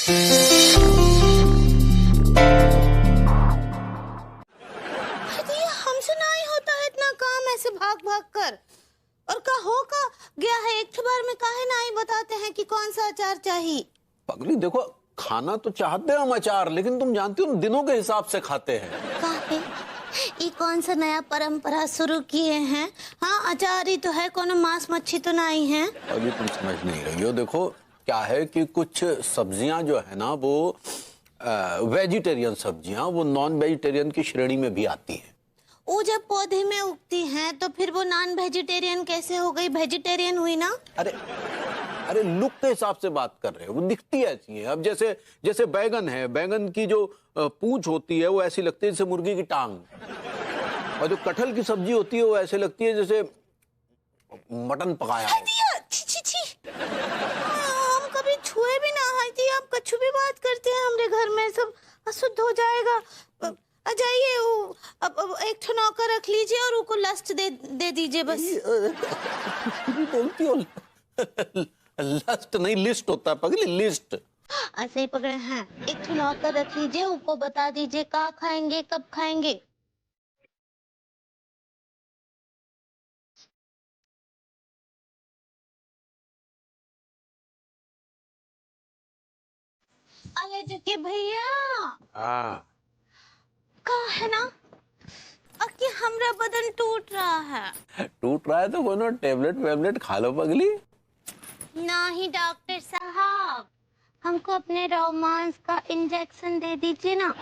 हमसे नहीं होता है इतना काम ऐसे भाग भाग कर। और का हो का गया है एक बार में काहे नहीं बताते हैं कि कौन सा अचार चाहिए। पगली देखो, खाना तो चाहते हैं हम अचार, लेकिन तुम जानती हो दिनों के हिसाब से खाते हैं। काहे ये कौन सा नया परंपरा शुरू किए हैं? हाँ अचार ही तो है, कोनो मांस मच्छी तो नहीं है। अभी तुम समझ नहीं रही हो। देखो क्या है कि कुछ सब्जियां जो है ना वो वेजिटेरियन सब्जियां वो नॉन वेजिटेरियन की श्रेणी में भी आती हैं। वो जब पौधे में उगती हैं तो फिर वो नॉन वेजिटेरियन कैसे हो गई, वेजिटेरियन हुई ना। अरे लुक के हिसाब से बात कर रहे हो, वो दिखती ऐसी है। अब जैसे बैगन है, बैगन की जो पूंछ होती है वो ऐसी लगती है जैसे मुर्गी की टांग, और जो कटहल की सब्जी होती है वो ऐसे लगती है जैसे मटन पकाया हो। हम कभी छुए भी ना है, आप कछु भी बात करते हैं हमरे घर में, सब अशुद्ध हो जाएगा। जाइए अब एक ठो नौकर रख लीजिए और उनको लस्ट दे दीजिए बस। बोलती हो लस्ट नहीं लिस्ट होता है पगली, लिस्ट। ऐसे ही पकड़े हैं, एक ठो नौकर रख लीजिए, उनको बता दीजिए क्या खाएंगे कब खाएंगे। अरे जके भैया हाँ का है ना कि हमरा बदन टूट रहा है। टूट रहा है तो कोनो टेबलेट खा लो पगली। नहीं डॉक्टर साहब, हमको अपने रोमांस का इंजेक्शन दे दीजिए ना।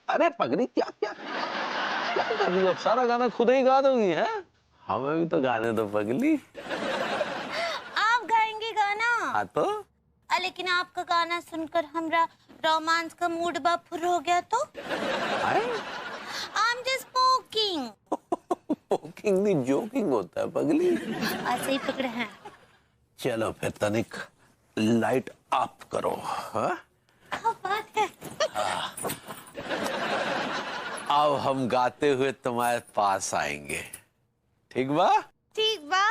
अरे पगली क्या क्या क्या कर रही हो? सारा गाना खुद ही गा दोगी है? हमें भी तो गाने दो पगली। आप गाएंगे गाना? हाँ तो लेकिन आपका गाना सुनकर हमरा रोमांस का मूड बाफुर हो गया तो। I'm just poking। पोकिंग नहीं जोकिंग होता है पगली। ऐसे ही पकड़े हैं। चलो फिर तनिक लाइट ऑफ करो। हाँ क्या बात है। अब हम गाते हुए तुम्हारे पास आएंगे, ठीक बा? ठीक बा।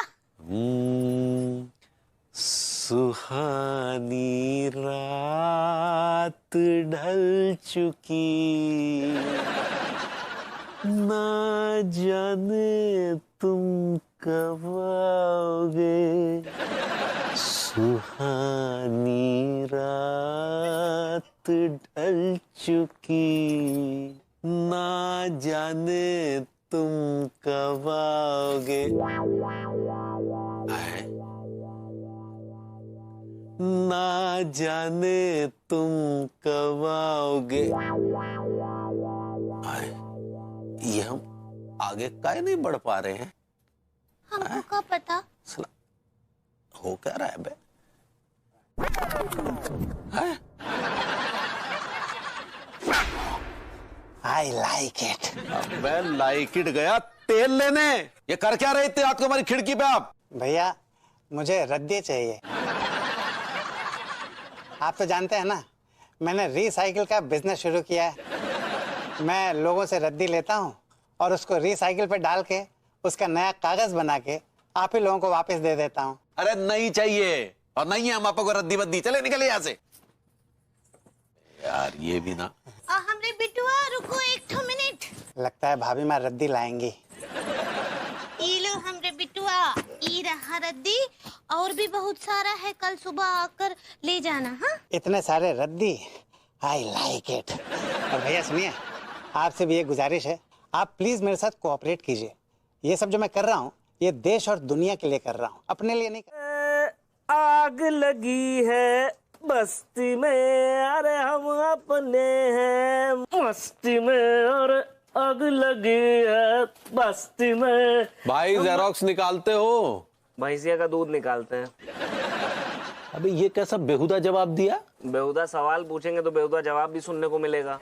सुहानी रात ढल चुकी, ना जाने तुम कब आओगे। सुहानी रात ढल चुकी, ना जाने तुम कब आओगे। ना जाने तुम कब आओगे। ये हम आगे काहे नहीं बढ़ पा रहे हैं? हमको क्या पता। हो क्या रहा है बे? I like it। अबे लाइक इट गया तेल लेने। ये कर क्या रहे थे रात को हमारी खिड़की पे आप? भैया मुझे रद्दी चाहिए। आप तो जानते हैं ना, मैंने रिसाइकिल का बिजनेस शुरू किया है। मैं लोगों से रद्दी लेता हूँ और उसको रिसाइकिल पे डाल के उसका नया कागज बना के आप ही लोगों को वापस दे देता हूँ। अरे नहीं चाहिए, और नहीं है हम आपको रद्दी बद्दी। चले निकले यहाँ से। यार ये भी ना। हमरे बिटुआ रुको एक ठो मिनट। लगता है भाभी माँ रद्दी लाएंगी। ये लो हमरे बिटुआ, ये रहा रद्दी, और भी बहुत सारा है, कल सुबह आकर ले जाना। हाँ इतने सारे रद्दी, I like it। और भैया सुनिए, आपसे भी एक गुजारिश है, आप प्लीज मेरे साथ कोऑपरेट कीजिए। ये सब जो मैं कर रहा हूँ ये देश और दुनिया के लिए कर रहा हूँ, अपने लिए नहीं कर। आग लगी है बस्ती में, अरे हम अपने हैं मस्ती में, और आग लगी है बस्ती में। भाई जेरोक्स निकालते हो? भैंसिया का दूध निकालते हैं। अबे ये कैसा बेहुदा जवाब दिया? बेहुदा सवाल पूछेंगे तो बेहुदा जवाब भी सुनने को मिलेगा।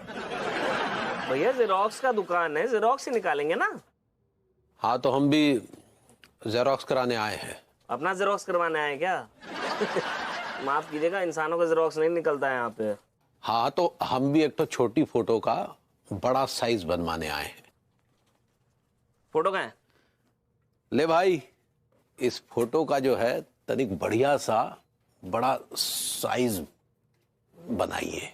भैया जेरोक्स का दुकान है, जेरोक्स ही निकालेंगे ना। हाँ तो हम भी जेरोक्स कराने आए हैं। अपना जेरोक्स करवाने आए क्या? माफ कीजिएगा, इंसानों का जेरोक्स नहीं निकलता है यहाँ पे। हाँ, तो हम भी एक तो छोटी फोटो का बड़ा साइज बनवाने आए हैं। फोटो कहाँ है? ले भाई, इस फोटो का जो है तनिक बढ़िया सा बड़ा साइज बनाइए।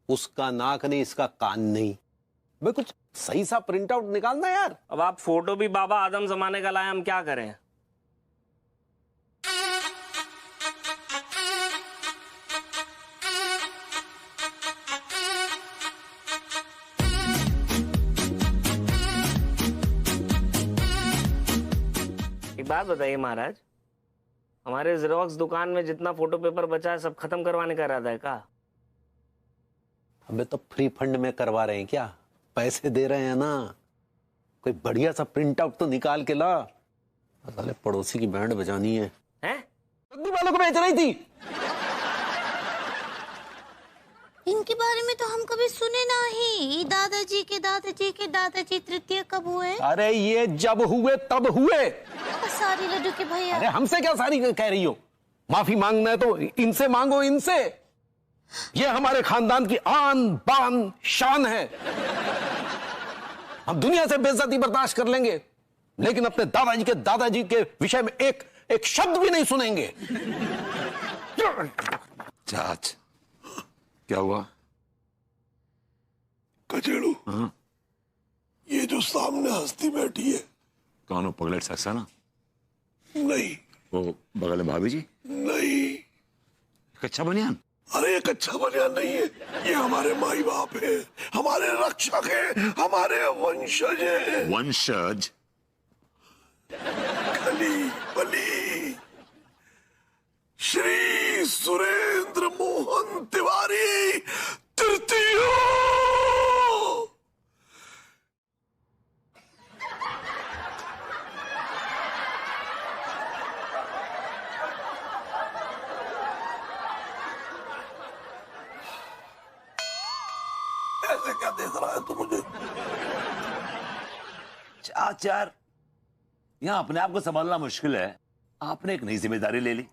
उसका नाक नहीं, इसका कान नहीं। भाई कुछ सही सा प्रिंट आउट निकालना यार। अब आप फोटो भी बाबा आदम जमाने का लाए, हम क्या करें? एक बात बताइए महाराज, हमारे जेरोक्स दुकान में जितना फोटो पेपर बचा है सब खत्म करवाने का इरादा है का? अबे तो फ्री फंड में करवा रहे हैं क्या? पैसे दे रहे हैं ना। कोई बढ़िया सा प्रिंट आउट तो निकाल के ला। साले पड़ोसी की बैंड बजानी है। हैं? रद्दी वालों को बेच रही थी। इनके बारे में तो हम कभी सुने नहीं। दादाजी के दादाजी के दादाजी तृतीय कब हुए? अरे ये जब हुए तब हुए। सारी लड्डू के भैया। अरे हमसे क्या सारी कह रही हो? माफी मांगना है तो इनसे मांगो, इनसे। ये हमारे खानदान की आन बान शान है। हम दुनिया से बेइज्जती बर्दाश्त कर लेंगे, लेकिन अपने दादाजी के विषय में एक शब्द भी नहीं सुनेंगे। चाच, क्या हुआ? कचेड़ू, ये जो सामने हस्ती बैठी है, कौन हो? पगलेट सक्सेना? नहीं वो बगल में भाभी जी? नहीं, कच्चा बनियान? अरे ये कच्चा बनियान नहीं है, ये हमारे माई बाप है, हमारे रक्षक है, हमारे वंशज है। वंशज? खली बली श्री सुरेंद्र मोहन तिवारी तृतीय। ऐसे क्या देख रहा है तू मुझे? चाच यार, यहाँ अपने आप को संभालना मुश्किल है, आपने एक नई जिम्मेदारी ले ली।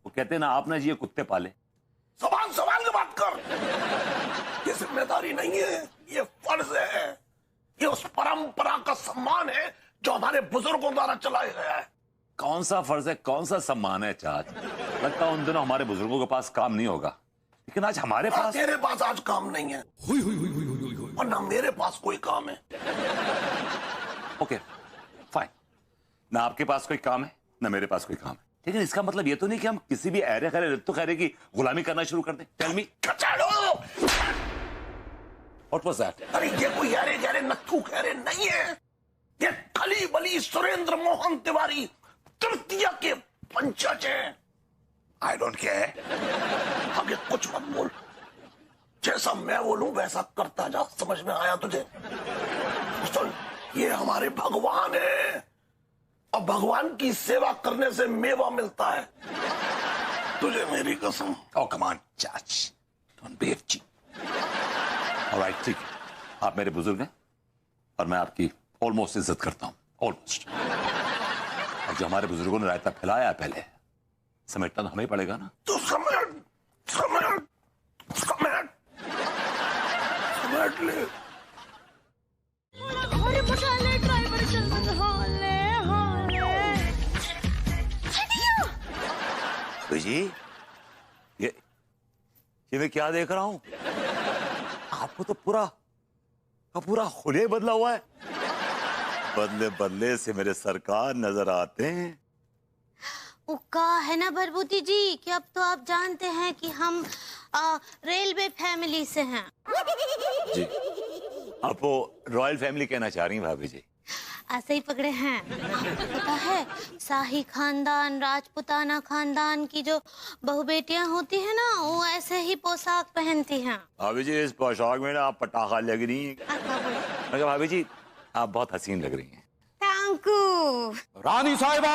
वो कहते हैं ना, आपने जी ये कुत्ते पाले। सवाल की बात कर। ये जिम्मेदारी नहीं है, ये फर्ज है। ये उस परंपरा का सम्मान है जो हमारे बुजुर्गों द्वारा चलाया गया है। कौन सा फर्ज है, कौन सा सम्मान है चाच? लगता है उन दिनों हमारे बुजुर्गों के पास काम नहीं होगा, लेकिन आज हमारे पास। तेरे पास आज काम नहीं है और ना मेरे पास कोई काम है। ओके फाइन, ना आपके पास कोई काम है ना मेरे पास कोई काम है, लेकिन इसका मतलब ये तो नहीं कि हम किसी भी ऐरे खैरे रित्तु खैरे की गुलामी करना शुरू कर दें। Tell me. What was that? अरे ये कोई यारे गहरे नत्थू खैरे नहीं है, ये खली बली सुरेंद्र मोहन तिवारी तृतीय के पंचज हैं। आई डोंट केयर, आगे कुछ मत बोल, जैसा मैं बोलूं वैसा करता जा। समझ में आया तुझे? सुन, ये हमारे भगवान है और भगवान की सेवा करने से मेवा मिलता है। तुझे मेरी कसम। ओह कम ऑन चाच, डोंट बी एफजी। ऑलराइट, ठीक है, आप मेरे बुजुर्ग हैं और मैं आपकी ऑलमोस्ट इज्जत करता हूं, ऑलमोस्ट। और जो हमारे बुजुर्गों ने रायता फैलाया है पहले, समेटना तो हमें पड़ेगा ना। तो समेट समेट समेट समेट ले। जी ये मैं क्या देख रहा हूं? आपको तो पूरा हुलिया बदला हुआ है। बदले बदले से मेरे सरकार नजर आते हैं। वो कहा है ना भरभूति जी कि अब तो आप जानते हैं कि हम रेलवे फैमिली से हैं। जी, आप वो रॉयल फैमिली कहना चाह रही हैं भाभी जी? ऐसे ही पकड़े हैं। आपको पता है, शाही खानदान, राजपुताना खानदान की जो बहू बेटियां होती है ना, वो ऐसे ही पोशाक पहनती हैं। भाभी जी, इस पोशाक में ना आप पटाखा लग रही हैं। मगर भाभी जी, आप बहुत हसीन लग रही हैं। Thank you. रानी साहिबा,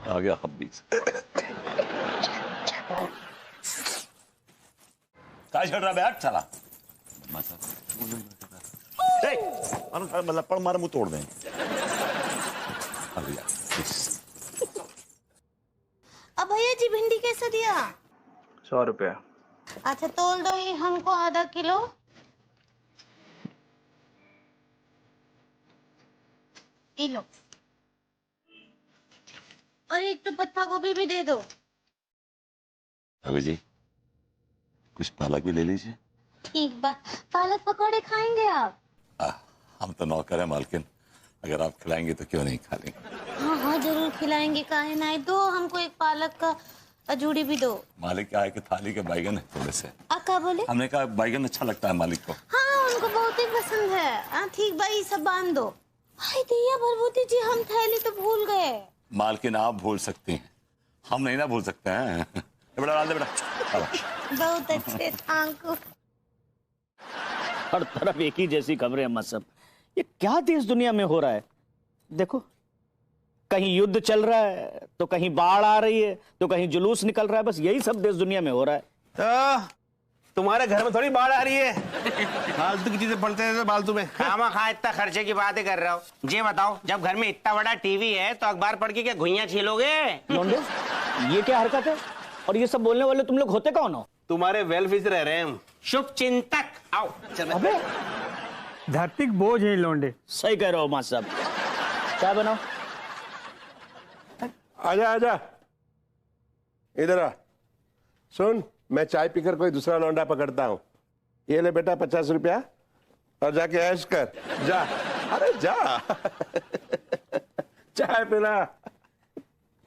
आ गया हब्बीज। काय छड़ रहा बैठ चला मतलब पड़ मारे मुंह तोड़ दें। अब भैया जी भिंडी कैसे दिया? 100 रुपया। अच्छा तोल दो ये हमको आधा किलो। ये लो। और एक तो पत्ता गोभी भी दे दो। अभी जी कुछ पालक भी ले लीजिए। ठीक बा। पालक पकौड़े खाएंगे आप? हम तो नौकर है मालकिन, अगर आप खिलाएंगे तो क्यों नहीं खा लेंगे। हाँ हाँ जरूर खिलाएंगे, काहे ना। दो हमको एक पालक का अजूड़ी भी दो। मालिक क्या है कि थाली के बैगन है थोड़े से। क्या बोले? हमने कहा बैगन अच्छा लगता है मालिक को। हाँ उनको बहुत ही पसंद है। हाँ ठीक भाई सब बांध दो। हाय दैया भरभूति जी हम थैली तो भूल गए। मालकिन आप भूल सकती हैं, हम नहीं ना भूल सकते हैं। बेटा डाल दे बेटा। बहुत अच्छे थैंक यू। हर तरफ एक ही जैसी खबरें अम्मा सब। ये क्या देश दुनिया में हो रहा है? देखो कहीं युद्ध चल रहा है तो कहीं बाढ़ आ रही है तो कहीं जुलूस निकल रहा है, बस यही सब देश दुनिया में हो रहा है। तो तुम्हारे घर में थोड़ी बाढ़ आ रही है। फालतू की चीजें पढ़ते हैं फालतू में। खामा इतना खर्चे की बातें कर रहा हो। ये बताओ जब घर में इतना बड़ा टीवी है तो अखबार पढ़ के क्या घुइयां छीलोगे? लौंडे ये क्या हरकत है? और ये सब बोलने वाले तुम लोग होते कौन हो? तुम्हारे वेलफेयर से रह रहे हैं हम। शुभ चिंतक। आओ अबे धरती बोझ है लौंडे। सही कह रहे हो मां साहब। क्या बनाओ? आजा आजा इधर आ। सुन मैं चाय पीकर कोई दूसरा लौंडा पकड़ता हूँ। ये ले बेटा 50 रुपया और जाके ऐश कर जा। अरे जा चाय पिला।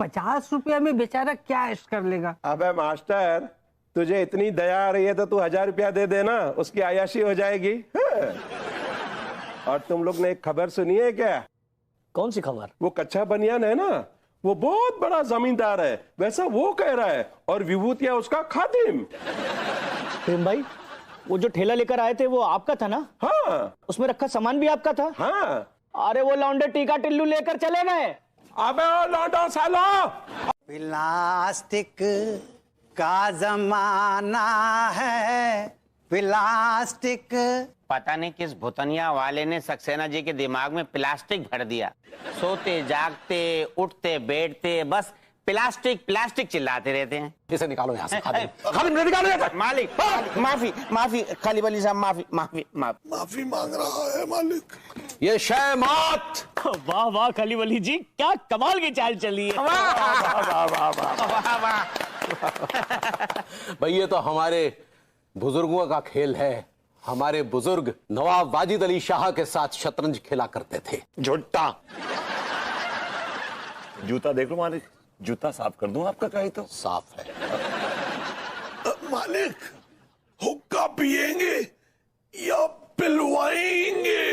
50 रुपया में बेचारा क्या ऐश कर लेगा? अबे मास्टर तुझे इतनी दया आ रही है तो तू 1000 रुपया दे देना, उसकी आयाशी हो जाएगी। हाँ। और तुम लोग ने एक खबर सुनी है क्या? कौन सी खबर? वो कच्चा बनियान है ना, वो बहुत बड़ा जमींदार है, वैसा वो कह रहा है, और विभूतिया उसका खादिम। प्रेम भाई वो जो ठेला लेकर आए थे वो आपका था ना? हाँ उसमें रखा सामान भी आपका था? हाँ। अरे वो लौंडे टीका टिल्लू लेकर चले गए। अबे ओ लौंडा सालो। प्लास्टिक का जमाना है, प्लास्टिक। पता नहीं किस भुतनिया वाले ने सक्सेना जी के दिमाग में प्लास्टिक भर दिया। सोते जागते उठते बैठते बस प्लास्टिक प्लास्टिक चिल्लाते रहते हैं। इसे निकालो यहाँ से। खालिद ने निकालो। मालिक माफी माफी खालिद अली साहब माफी माफी माफी माफी मांग रहा है मालिक। ये शय मौत। वाह वाह खली वली जी क्या कमाल की चाल चली है। भाई ये तो हमारे बुजुर्गों का खेल है। हमारे बुजुर्ग नवाब वाजिद अली शाह के साथ शतरंज खेला करते थे। झुट्टा। जूता देख लो मालिक, जूता साफ कर दूं आपका? कहीं तो साफ है। मालिक हुक्का पिएंगे या पिलवाएंगे?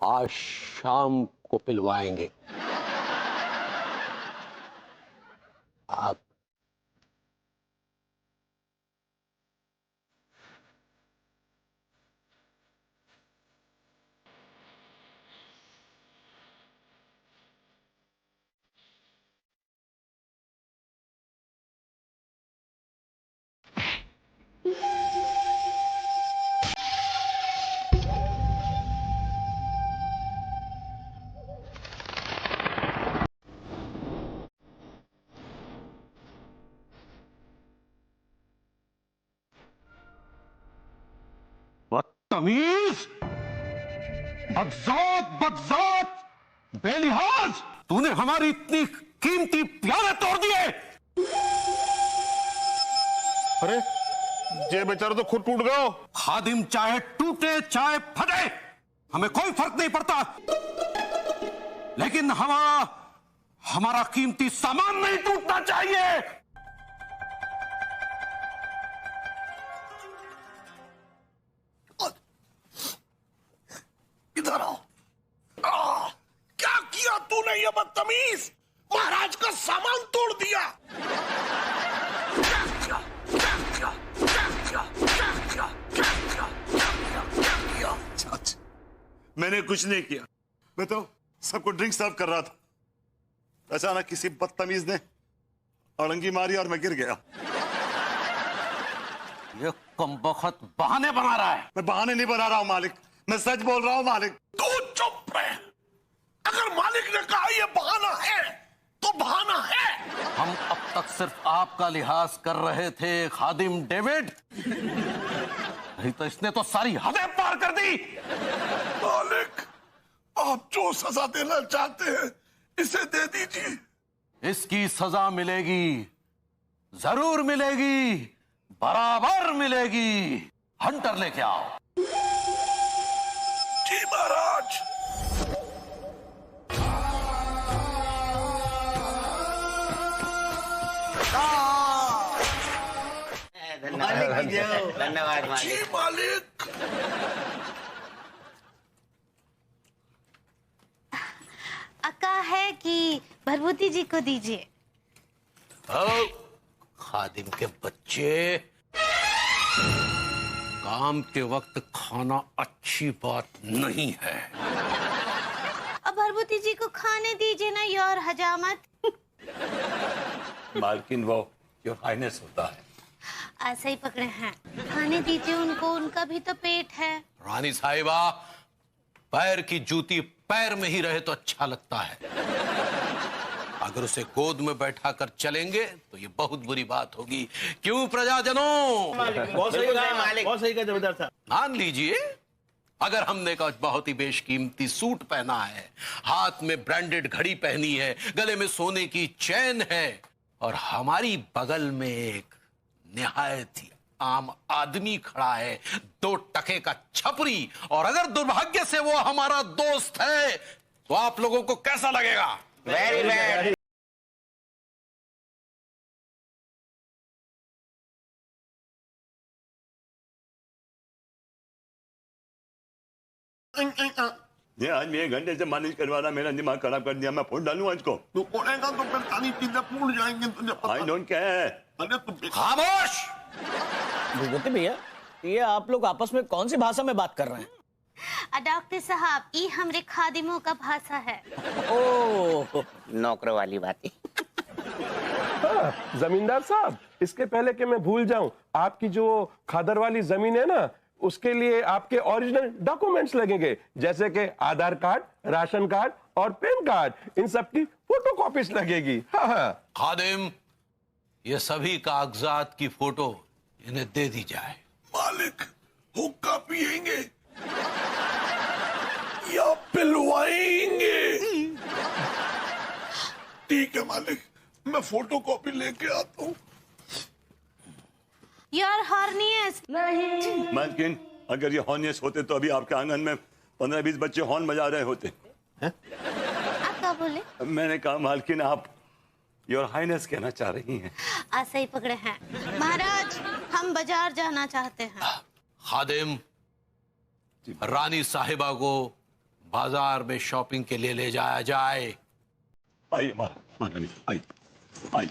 आज शाम को पिलवाएंगे। आप बदतमीज, बदज़ात, बदज़ात, बेलिहाज, तूने हमारी इतनी कीमती प्याले तोड़ दिए। अरे ये बेचारा तो खुद टूट गया। खादिम चाहे टूटे चाहे फटे हमें कोई फर्क नहीं पड़ता, लेकिन हमारा कीमती सामान नहीं टूटना चाहिए। इधर आओ। क्या किया तूने ये बदतमीज? महाराज का सामान तोड़ दिया। मैंने कुछ नहीं किया। मैं तो सबको ड्रिंक सर्व कर रहा था, अचानक किसी बदतमीज ने अड़ंगी मारी और मैं गिर गया। ये कमबख्त बहाने बना रहा है। मैं बहाने नहीं बना रहा हूं मालिक, मैं सच बोल रहा हूं मालिक। तू चुप रहे। अगर मालिक ने कहा ये बहाना है तो बहाना है। हम अब तक सिर्फ आपका लिहाज कर रहे थे खादिम डेविड, नहीं तो इसने तो सारी हदें पार कर दी। मालिक, आप जो सजा देना चाहते हैं इसे दे दीजिए। इसकी सजा मिलेगी, जरूर मिलेगी, बराबर मिलेगी। हंटर लेके आओ। जी महाराज। धन्यवाद मालिक। जी मालिक। अक्का है कि भरभूति जी को दीजिए। आओ, खादिम के बच्चे, काम के वक्त खाना अच्छी बात नहीं है। अब भरभूति जी को खाने दीजिए ना योर हजामत। मालकिन वो योर हाइनेस होता है। ऐसे ही पकड़े हैं, खाने दीजिए उनको, उनका भी तो पेट है। रानी साहिबा, पैर की जूती पैर में ही रहे तो अच्छा लगता है। अगर उसे गोद में बैठा कर चलेंगे तो ये बहुत बुरी बात होगी। क्यों प्रजाजनों? बहुत सही कहा जमींदार साहब। मान लीजिए, अगर हमने का बहुत ही बेशकीमती सूट पहना है, हाथ में ब्रांडेड घड़ी पहनी है, गले में सोने की चैन है, और हमारी बगल में एक निहायत ही आम आदमी खड़ा है, 2 टके का छपरी, और अगर दुर्भाग्य से वो हमारा दोस्त है, तो आप लोगों को कैसा लगेगा? Very bad. ये आज मैं 1 घंटे से मालिश करवा रहा, मेरा दिमाग खराब कर दिया। मैं फोन डालूं आज को? तू पड़ेगा तो फिर सारी चीजें भूल जाएंगे तुझे पता। I don't care. अरे तू खामोश! भूपति भैया, ये आप लोग आपस में कौन सी भाषा में बात कर रहे हैं? डॉक्टर साहब, ये हमरे खादिमों का भाषा है। ओह, नौकरों वाली बातें। जमींदार साहब, इसके पहले कि मैं भूल जाऊं, आपकी जो खादर वाली जमीन है ना, उसके लिए आपके ओरिजिनल डॉक्यूमेंट्स लगेंगे, जैसे कि आधार कार्ड, राशन कार्ड और पैन कार्ड। इन सब की फोटोकॉपीज लगेगी। हाँ। खादिम, ये सभी कागजात की फोटो इन्हें दे दी जाए। मालिक, हुक्का पिएंगे या पिलवाएंगे? ठीक है मालिक, मैं फोटो कॉपी लेके आता हूँ। योर हॉर्नियस। मालकिन, अगर ये हॉर्नियस होते तो अभी आपके आंगन में 15-20 बच्चे हॉर्न बजा रहे होते। आप क्या बोले? मैंने कहा मालकिन, आप योर हाइनेस कहना चाह रही हैं। ऐसे ही पकड़े हैं। महाराज, हम बाजार जाना चाहते हैं। खादिम, रानी साहिबा को बाजार में शॉपिंग के लिए ले जाया जाए। आइए महारानी, आइए आइए।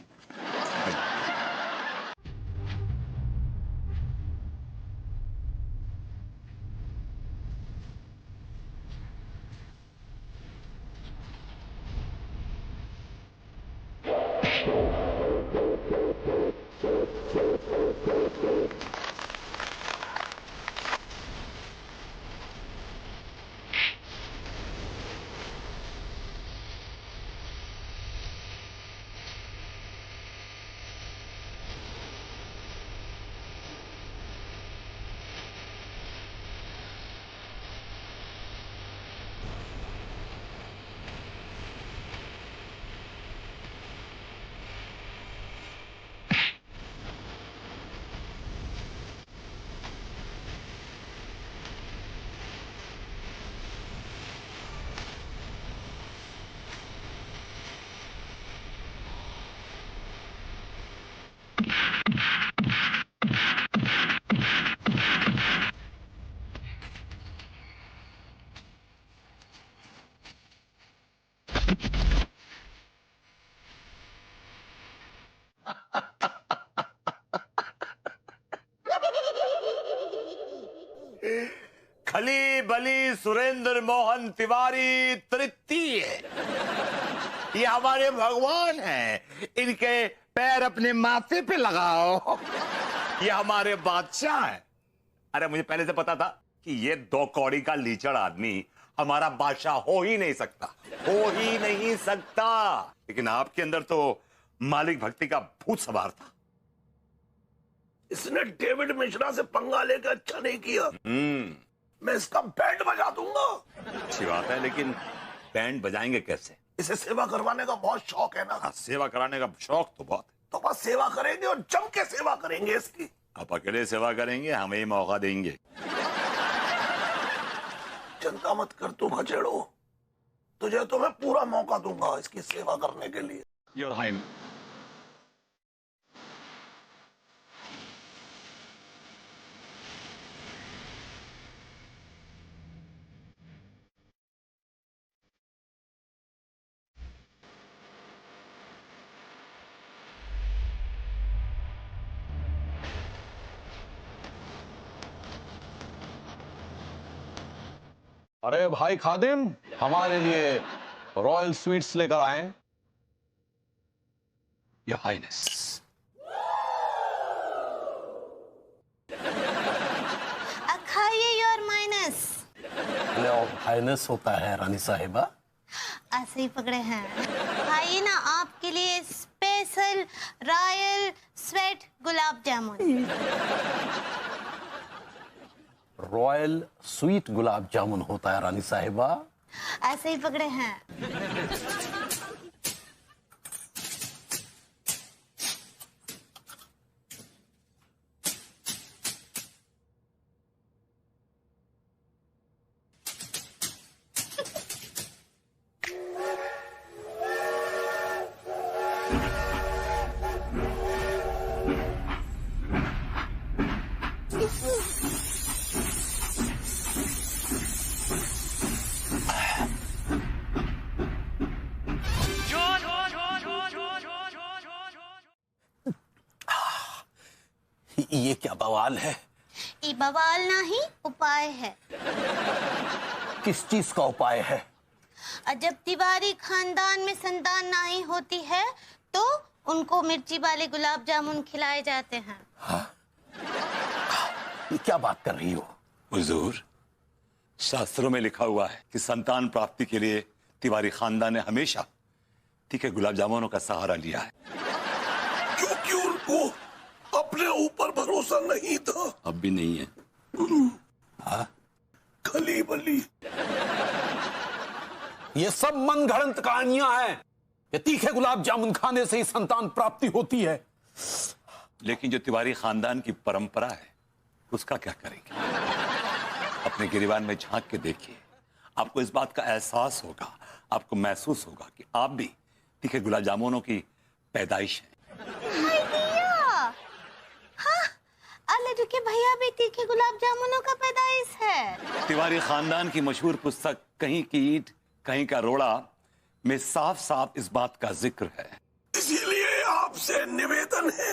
खली बली सुरेंद्र मोहन तिवारी तृतीय, ये हमारे भगवान हैं, इनके पैर अपने माथे पे लगाओ। ये हमारे बादशाह हैं। अरे मुझे पहले से पता था कि ये 2 कौड़ी का लीचड़ आदमी हमारा बादशाह हो ही नहीं सकता, हो ही नहीं सकता। लेकिन आपके अंदर तो मालिक भक्ति का भूत सवार था। इसने डेविड मिश्रा से पंगा लेकर अच्छा नहीं किया। मैं इसका बैंड बजा दूंगा। अच्छी बात है, लेकिन बैंड बजाएंगे कैसे? इसे सेवा करवाने का बहुत शौक है ना। हाँ, सेवा कराने का शौक तो बहुत है। तो बस सेवा करेंगे और जम के सेवा करेंगे इसकी। आप अकेले सेवा करेंगे, हमें ही मौका देंगे। चिंता मत कर तू भचेड़ो, तुझे तो मैं पूरा मौका दूंगा इसकी सेवा करने के लिए। योर हाइनेस, अरे भाई खादिम, हमारे लिए रॉयल स्वीट्स लेकर आए। Your highness. खाइए योर माइनस। हाइनेस होता है रानी साहिबा। ऐसे ही पकड़े हैं। खाइए ना, आपके लिए special royal sweet gulab jamun. Royal sweet gulab jamun होता है रानी साहिबा। ऐसे ही पकड़े हैं। ये क्या बवाल है? ये बवाल नहीं, उपाय है। किस चीज का उपाय है? जब तिवारी खानदान में संतान नहीं होती है तो उनको मिर्ची वाले गुलाब जामुन खिलाए जाते हैं। ये क्या बात कर रही हो? हुजूर, शास्त्रों में लिखा हुआ है कि संतान प्राप्ति के लिए तिवारी खानदान ने हमेशा तीखे गुलाब जामुनों का सहारा लिया है। क्योंकि उनको अपने ऊपर भरोसा नहीं था। अब भी नहीं है। खली बली, ये सब मन घड़ंत कहानियां हैं। ये तीखे गुलाब जामुन खाने से ही संतान प्राप्ति होती है। लेकिन जो तिवारी खानदान की परंपरा है उसका क्या करेंगे? अपने गिरिबान में झांक के देखिए, आपको इस बात का एहसास होगा, आपको महसूस होगा कि आप भी तीखे गुलाब जामुनों की पैदाइश हैं। लड्डू के भैया भी तीखे गुलाब जामुनों का पैदाइश है। तिवारी खानदान की मशहूर पुस्तक कहीं की ईंट कहीं का रोड़ा में साफ साफ इस बात का जिक्र है। इसीलिए आपसे निवेदन है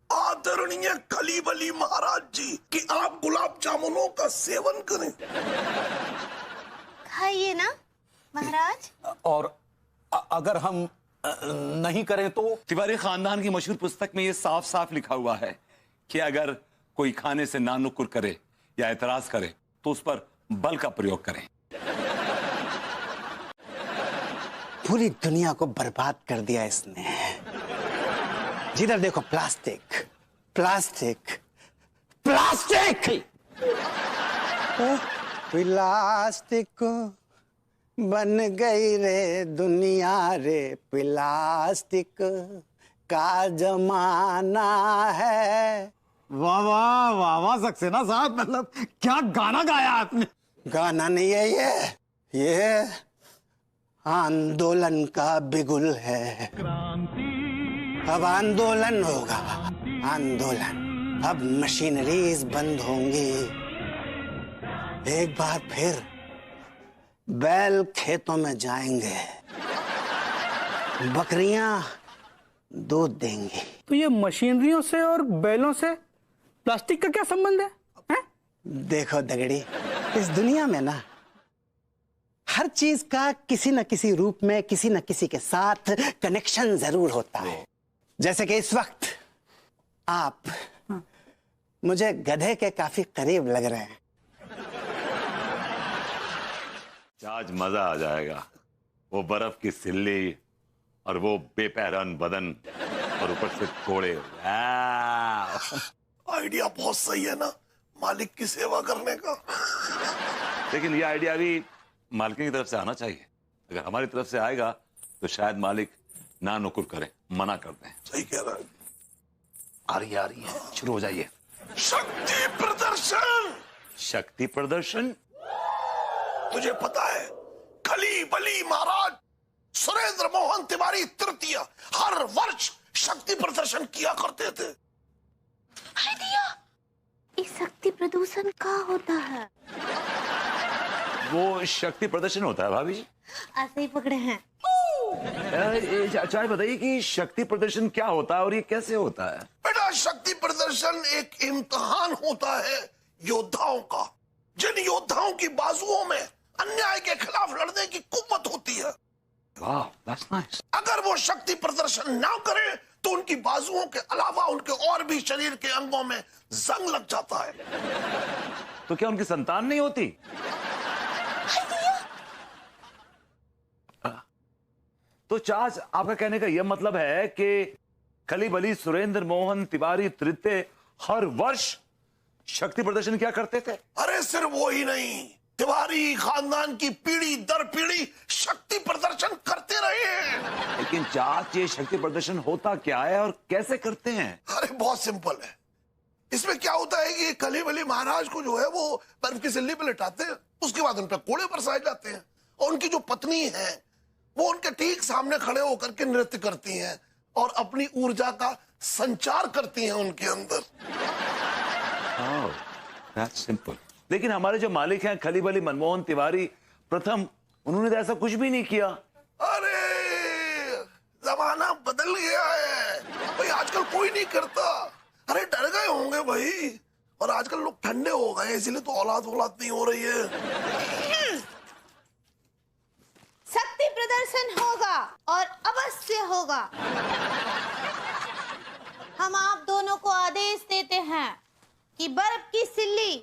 आदरणीय खली बली महाराज जी कि आप गुलाब जामुनों का सेवन करें। खाइए ना महाराज। और अगर हम नहीं करें तो? तिवारी खानदान की मशहूर पुस्तक में यह साफ साफ लिखा हुआ है कि अगर कोई खाने से नानुकुर करे या एतराज करे तो उस पर बल का प्रयोग करें। पूरी दुनिया को बर्बाद कर दिया इसने। जिधर देखो प्लास्टिक प्लास्टिक प्लास्टिक। प्लास्टिक बन गई रे दुनिया रे, प्लास्टिक का जमाना है। वाह वाह वाह वाह सक्सेना साहब, मतलब क्या गाना गाया आपने। गाना नहीं है ये आंदोलन का बिगुल है। अब आंदोलन होगा, आंदोलन। अब मशीनरीज बंद होंगी। एक बार फिर बैल खेतों में जाएंगे, बकरियां दूध देंगी। तो ये मशीनरियों से और बैलों से प्लास्टिक का क्या संबंध है? देखो दगड़ी, इस दुनिया में ना हर चीज का किसी न किसी रूप में किसी न किसी के साथ कनेक्शन जरूर होता है। जैसे कि इस वक्त आप मुझे गधे के काफी करीब लग रहे हैं। आज मजा आ जाएगा। वो बर्फ की सिल्ली और वो बेपहरान बदन और ऊपर से कोड़े। आइडिया बहुत सही है ना, मालिक की सेवा करने का। लेकिन ये आइडिया भी मालिक की तरफ से आना चाहिए। अगर हमारी तरफ से आएगा तो शायद मालिक ना नुकुर करे, मना कर दें। सही कह रहा है। आ रही है, शुरू हो जाइए। शक्ति प्रदर्शन। शक्ति प्रदर्शन? तुझे पता है खली बली महाराज सुरेंद्र मोहन तिवारी तृतीय हर वर्ष शक्ति प्रदर्शन किया करते थे। आइडिया, इस शक्ति प्रदूषण का होता है? वो शक्ति प्रदर्शन होता है भाभी जी। ऐसे ही पकड़े हैं। चाहे बताइए कि शक्ति प्रदर्शन क्या होता है और ये कैसे होता है? बेटा, शक्ति प्रदर्शन एक इम्तिहान होता है योद्धाओं का, जिन योद्धाओं की बाजुओं में अन्याय के खिलाफ लड़ने की कुव्वत होती है। वाह, that's nice. अगर वो शक्ति प्रदर्शन ना करे तो उनकी बाजुओं के अलावा उनके और भी शरीर के अंगों में जंग लग जाता है। तो क्या उनकी संतान नहीं होती? तो चाच, आपका कहने का यह मतलब है कि खली बली सुरेंद्र मोहन तिवारी तृतीय हर वर्ष शक्ति प्रदर्शन क्या करते थे? अरे सिर्फ वो ही नहीं, तिवारी खानदान की पीढ़ी दर पीढ़ी शक्ति प्रदर्शन करते रहे हैं। लेकिन चाच, ये शक्ति प्रदर्शन होता क्या है और कैसे करते हैं? अरे बहुत सिंपल है। इसमें क्या होता है कि खली बली महाराज को जो है वो बर्फ की सिल्ली पे लिटाते हैं, उसके बाद उन पर कोड़े बरसाए जाते हैं और उनकी जो पत्नी है वो उनके ठीक सामने खड़े होकर के नृत्य करती हैं और अपनी ऊर्जा का संचार करती हैं उनके अंदर। Oh, that's simple. लेकिन हमारे जो मालिक हैं खली बली मनमोहन तिवारी प्रथम, उन्होंने तो ऐसा कुछ भी नहीं किया। अरे जमाना बदल गया है भाई, आजकल कोई नहीं करता। अरे डर गए होंगे भाई, और आजकल लोग ठंडे हो गए, इसीलिए तो औलाद नहीं हो रही है। शक्ति प्रदर्शन होगा और अवश्य होगा। हम आप दोनों को आदेश देते हैं कि बर्फ की सिल्ली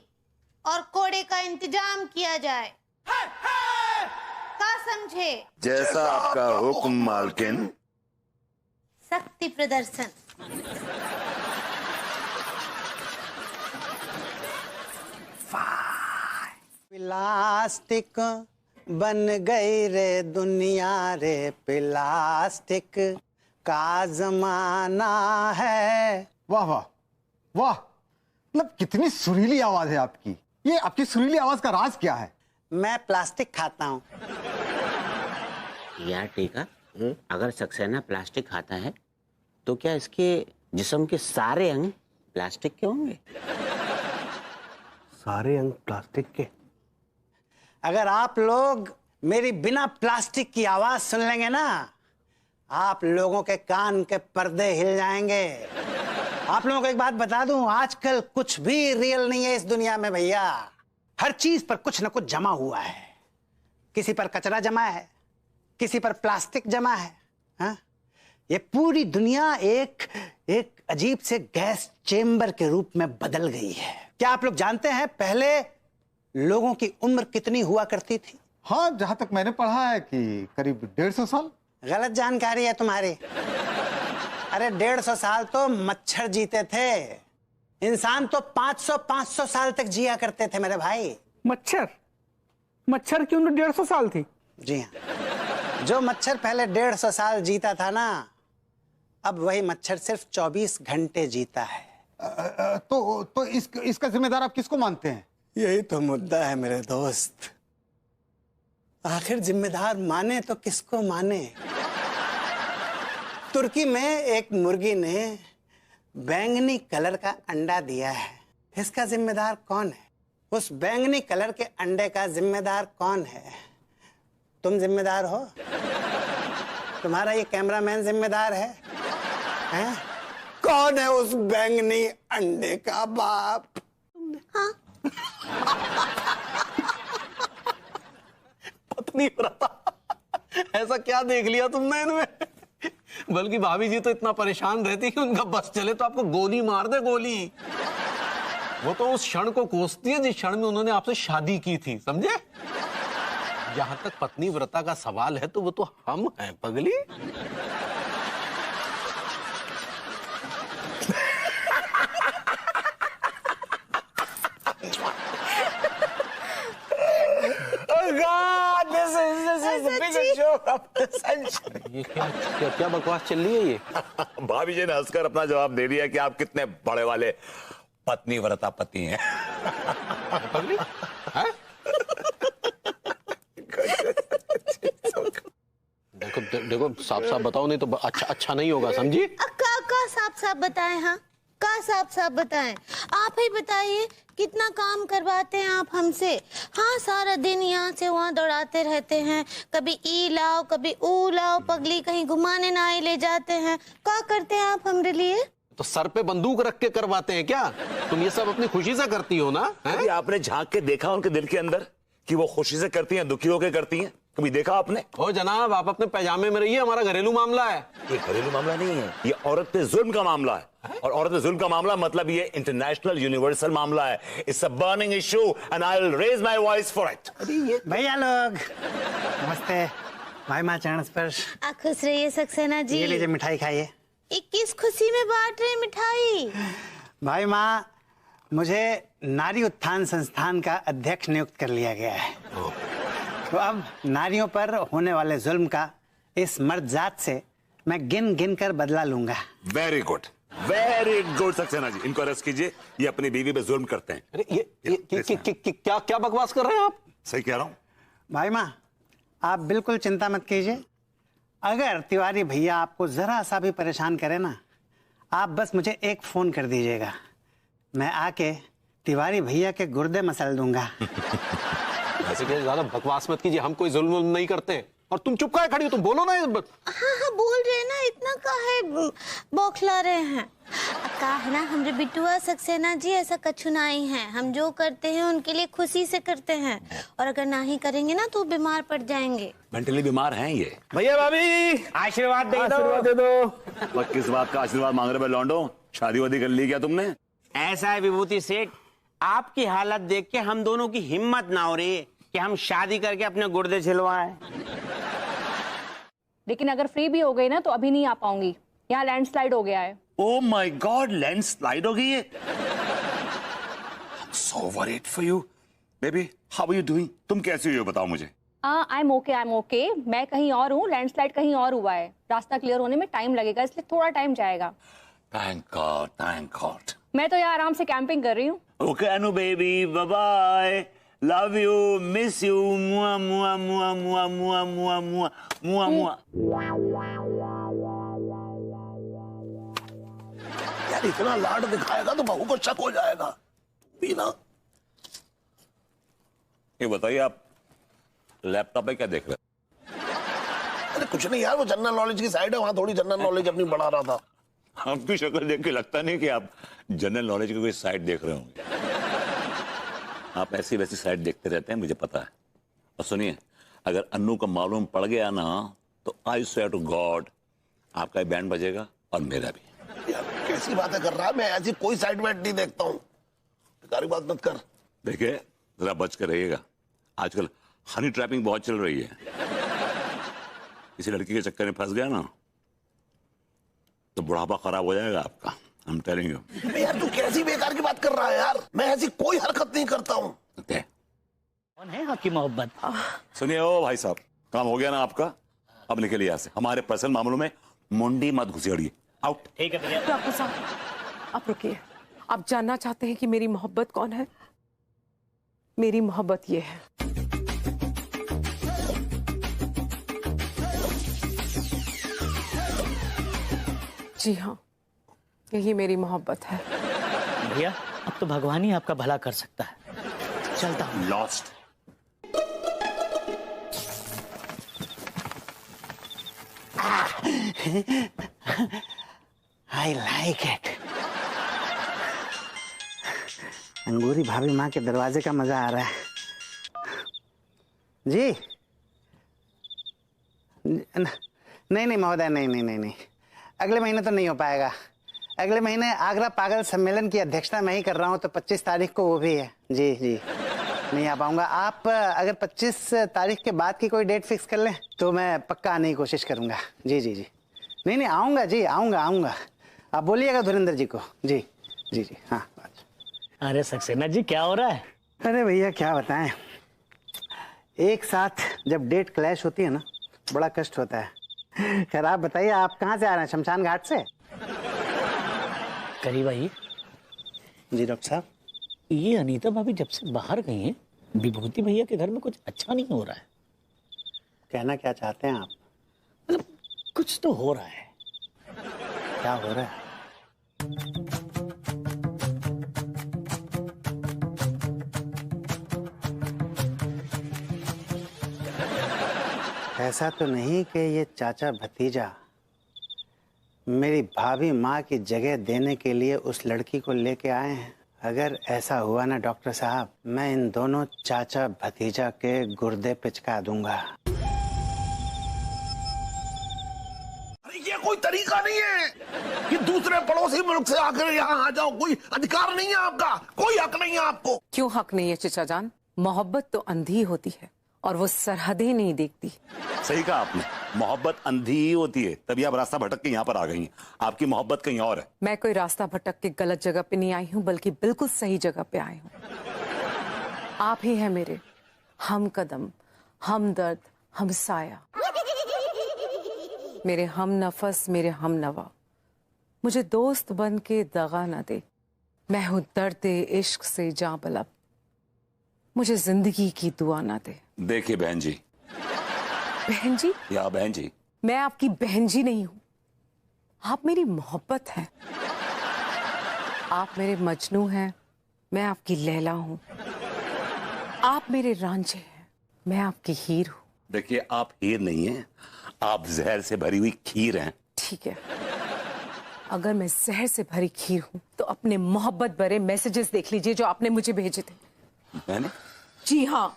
और कोड़े का इंतजाम किया जाए। का समझे? जैसा आपका हुक्म मालकिन। शक्ति प्रदर्शन। प्लास्टिक बन गई रे दुनिया रे, प्लास्टिक का जमाना है। वाह वाह वाह, मतलब कितनी सुरीली आवाज है आपकी। ये आपकी सुरीली आवाज का राज क्या है? मैं प्लास्टिक खाता हूँ। यार टीका, अगर सक्सेना प्लास्टिक खाता है तो क्या इसके जिस्म के सारे अंग प्लास्टिक के होंगे? सारे अंग प्लास्टिक के? अगर आप लोग मेरी बिना प्लास्टिक की आवाज सुन लेंगे ना, आप लोगों के कान के पर्दे हिल जाएंगे। आप लोगों को एक बात बता दूं, आजकल कुछ भी रियल नहीं है इस दुनिया में भैया। हर चीज पर कुछ ना कुछ जमा हुआ है। किसी पर कचरा जमा है, किसी पर प्लास्टिक जमा है। हाँ? ये पूरी दुनिया एक अजीब से गैस चेम्बर के रूप में बदल गई है। क्या आप लोग जानते हैं पहले लोगों की उम्र कितनी हुआ करती थी? हाँ, जहां तक मैंने पढ़ा है कि करीब 150 साल। गलत जानकारी है तुम्हारी। अरे 150 साल तो मच्छर जीते थे। इंसान तो 500 साल तक जिया करते थे मेरे भाई। मच्छर की उम्र 150 साल थी? जी हाँ। जो मच्छर पहले 150 साल जीता था ना, अब वही मच्छर सिर्फ 24 घंटे जीता है। तो इसका जिम्मेदार आप किसको मानते हैं? यही तो मुद्दा है मेरे दोस्त। आखिर जिम्मेदार माने तो किसको माने? तुर्की में एक मुर्गी ने बैंगनी कलर का अंडा दिया है। इसका जिम्मेदार कौन है? उस बैंगनी कलर के अंडे का जिम्मेदार कौन है? तुम जिम्मेदार हो? तुम्हारा ये कैमरामैन जिम्मेदार है? हैं? कौन है उस बैंगनी अंडे का बाप? हाँ पत्नी व्रता, ऐसा क्या देख लिया तुमने इनमें? बल्कि भाभी जी तो इतना परेशान रहती कि उनका बस चले तो आपको गोली मार दे, गोली। वो तो उस क्षण को कोसती है जिस क्षण में उन्होंने आपसे शादी की थी, समझे? जहां तक पत्नी व्रता का सवाल है तो वो तो हम हैं पगली। God, this is the biggest joke of the century. ये क्या बकवास चल रही है ये? भाभी जी ने हंसकर अपना जवाब दे दिया कि आप कितने बड़े वाले पत्नी व्रता पति हैं। पगली? हैं? देखो साफ साफ बताओ, नहीं तो अच्छा नहीं होगा, समझी? का साफ साफ बताएं? हाँ, का साफ साफ बताएं? आप ही बताइए, कितना काम करवाते हैं आप हमसे? हाँ, सारा दिन यहाँ से वहाँ दौड़ाते रहते हैं, कभी ई लाओ कभी ऊ लाओ, पगली कहीं घुमाने ना ही ले जाते हैं। क्या करते हैं आप हमारे लिए? तो सर पे बंदूक रख के करवाते हैं क्या? तुम ये सब अपनी खुशी से करती हो ना? कभी आपने झांक के देखा उनके दिल के अंदर कि वो खुशी से करती हैं, दुखी होकर करती हैं? कभी देखा आपने? ओ जनाब, आप अपने पैजामे में रहिए, हमारा घरेलू मामला है। ये घरेलू मामला नहीं है, ये औरत पे जुल्म का मामला है। और औरत पे जुल्म का मामला मतलब ये इंटरनेशनल यूनिवर्सल मामला है। It's a burning issue and I will raise my voice for it. भैया लोग नमस्ते। भाई माँ चरण स्पर्श। खुश रहिए सक्सेना जी। ये लीजिए मिठाई खाइए। किस खुशी में बांट रहे मिठाई? भाई माँ, मुझे नारी उत्थान संस्थान का अध्यक्ष नियुक्त कर लिया गया है। तो अब नारियों पर होने वाले जुल्म का इस मर्द जात से मैं गिन गिन कर बदला लूंगा। वेरी गुड सक्सेना जी, इनको अरेस्ट कीजिए, ये अपनी बीवी पे जुल्म करते हैं। अरे ये क्या बकवास कर रहे हैं आप? सही कह रहा हूँ भाई माँ, आप बिल्कुल चिंता मत कीजिए। अगर तिवारी भैया आपको जरा सा भी परेशान करे ना, आप बस मुझे एक फोन कर दीजिएगा, मैं आके तिवारी भैया के गुर्दे मसल दूंगा। ऐसे क्या ज्यादा बकवास मत कीजिए, हम कोई जुल्म नहीं करते। और तुम चुप काहे खड़ी हो? तुम बोलो ना। हाँ, बोल रहे हैं ना, इतना काहे बौखला रहे हैं? का है ना, हमरे बिटुआ सक्सेना जी ऐसा कछु नहीं है। हम जो करते हैं उनके लिए खुशी से करते हैं, और अगर ना ही करेंगे ना तो बीमार पड़ जाएंगे। मेंटली बीमार हैं ये। भैया भाभी आशीर्वाद दे दो। किस बात का आशीर्वाद मांग रहे लौंडो? शादी वादी कर ली क्या तुमने? ऐसा है विभूति सेठ, आपकी हालत देख के हम दोनों की हिम्मत ना हो रही है कि हम शादी करके अपने गुर्दे छिलवाएं। लेकिन अगर फ्री भी हो गई ना तो अभी नहीं आ पाऊंगी, यहाँ लैंडस्लाइड हो गया है। ओह माय गॉड, लैंडस्लाइड हो गई है। So worried for you, baby. How are you doing? तुम कैसी हो बताओ मुझे। I am okay. मैं कहीं और हूँ, लैंडस्लाइड कहीं और हुआ है। रास्ता क्लियर होने में टाइम लगेगा, इसलिए थोड़ा टाइम जाएगा। Thank God. मैं तो यहाँ आराम से कैंपिंग कर रही हूँ। Okay, Anu baby, bye bye. Love you, miss you. Mua mua mua mua mua mua mua mua mua. यार इतना लाड दिखाएगा तो बहू को शक हो जाएगा भी ना। ये बताइए, आप लैपटॉप पे क्या देख रहे हैं? अरे कुछ नहीं यार, वो जनरल नॉलेज की साइड है, वहां थोड़ी जनरल नॉलेज अपनी बढ़ा रहा था। आपकी शक्ल देख के लगता नहीं कि आप जनरल नॉलेज की कोई साइट देख रहे होंगे। आप ऐसी वैसी साइट देखते रहते हैं, मुझे पता है। और सुनिए, अगर अन्नू को मालूम पड़ गया ना तो आई स्वेयर टू गॉड आपका बैंड बजेगा और मेरा भी। यार कैसी बातें कर रहा है? मैं ऐसी कोई साइड वेट नहीं देखता हूँ, बेकारी बात मत कर। देखिए जरा बच कर रहिएगा, आजकल हनी ट्रैपिंग बहुत चल रही है। किसी लड़की के चक्कर में फंस गया ना तो बुढ़ापा खराब हो जाएगा आपका। I'm telling you। यार तू कैसी बेकार की बात कर रहा है यार? मैं ऐसी कोई हरकत नहीं करता हूँ। कौन है आपकी मोहब्बत? सुनिए ओ भाई साहब, काम हो गया ना आपका, अब निकलिए यहाँ से। हमारे पर्सनल मामलों में मुंडी मत घुसेड़िए। आउट। ठीक है भैया। डॉक्टर साहब आप रुकिए, आप जानना चाहते हैं कि मेरी मोहब्बत कौन है? मेरी मोहब्बत ये है। जी हाँ, यही मेरी मोहब्बत है। भैया अब तो भगवान ही आपका भला कर सकता है, चलता हूँ। लॉस्ट। I like it. अंगूरी भाभी माँ के दरवाजे का मजा आ रहा है। जी नहीं नहीं महोदय, नहीं नहीं नहीं नहीं, अगले महीने तो नहीं हो पाएगा। अगले महीने आगरा पागल सम्मेलन की अध्यक्षता मैं ही कर रहा हूँ, तो 25 तारीख को वो भी है। जी जी नहीं आ पाऊंगा। आप अगर 25 तारीख के बाद की कोई डेट फिक्स कर लें तो मैं पक्का आने की कोशिश करूंगा। जी जी जी नहीं नहीं आऊंगा जी, आऊंगा आऊंगा। आप बोलिएगा धुरेंद्र जी को। जी जी जी हाँ। अरे सक्सेना जी क्या हो रहा है? अरे भैया क्या बताएं, एक साथ जब डेट क्लैश होती है ना बड़ा कष्ट होता है। खैर आप बताइए, आप कहाँ से आ रहे हैं? शमशान घाट से? करीब आइए। जी डॉक्टर साहब। ये अनीता भाभी जब से बाहर गई हैं, विभूति भैया के घर में कुछ अच्छा नहीं हो रहा है। कहना क्या चाहते हैं आप? मतलब कुछ तो हो रहा है। क्या हो रहा है? ऐसा तो नहीं कि ये चाचा भतीजा मेरी भाभी माँ की जगह देने के लिए उस लड़की को लेके आए हैं? अगर ऐसा हुआ ना डॉक्टर साहब, मैं इन दोनों चाचा भतीजा के गुर्दे पिचका दूंगा। अरे ये कोई तरीका नहीं है कि दूसरे पड़ोसी मुल्क से आकर यहाँ आ जाओ। कोई अधिकार नहीं है आपका, कोई हक नहीं है आपको। क्यों हक नहीं है चचा जान? मोहब्बत तो अंधी होती है और वो सरहदें नहीं देखती। सही कहा आपने, मोहब्बत अंधी ही होती है, तभी आप रास्ता भटक के यहाँ पर आ गई हैं। आपकी मोहब्बत कहीं और है। मैं कोई रास्ता भटक के गलत जगह पे नहीं आई हूँ, बल्कि बिल्कुल सही जगह पे आई हूँ। आप ही हैं मेरे हम कदम, हम दर्द, हम साया, मेरे हम नफस, मेरे हम नवा। मुझे दोस्त बन के दगा न दे, मैं हूँ दर्द इश्क से जां बलब, मुझे जिंदगी की दुआ ना दे। देखिए बहन जी। बहन जी? या बहन जी? मैं आपकी बहन जी नहीं हूं, आप मेरी मोहब्बत हैं। आप मेरे मजनू हैं, मैं आपकी लैला हूं। आप मेरे रांझे हैं, मैं आपकी हीर हूं। देखिए आप हीर नहीं हैं, आप जहर से भरी हुई खीर हैं। ठीक है, अगर मैं जहर से भरी खीर हूं तो अपने मोहब्बत भरे मैसेजेस देख लीजिए जो आपने मुझे भेजे थे। मैंने? जी हाँ।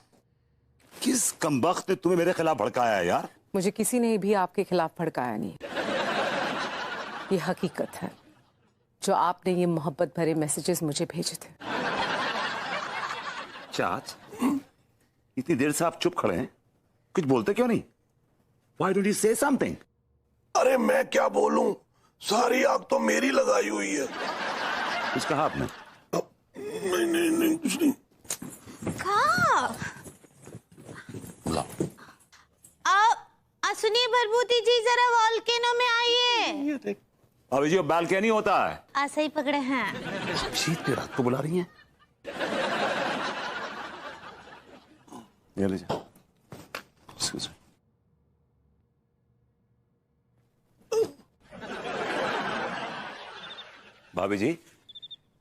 किस कमबख्त ने तुम्हें मेरे खिलाफ भड़काया है यार? मुझे किसी ने भी आपके खिलाफ भड़काया नहीं। ये हकीकत है, जो आपने ये मोहब्बत भरे मैसेजेस मुझे भेजे थे। चाच, इतनी देर से आप चुप खड़े हैं, कुछ बोलते क्यों नहीं? Why don't you say something? अरे मैं क्या बोलूं, सारी आग तो मेरी लगाई हुई है। कुछ कहा आपने? नहीं नहीं नहीं कुछ नहीं। सुनिए भरभूति जी, जरा वॉल्केनो में आइए। अभी जो बालकनी होता है, ऐसे ही पकड़े हैं। शीत की रात को बुला रही हैं। ये लीजिए। Excuse me. भाभी जी,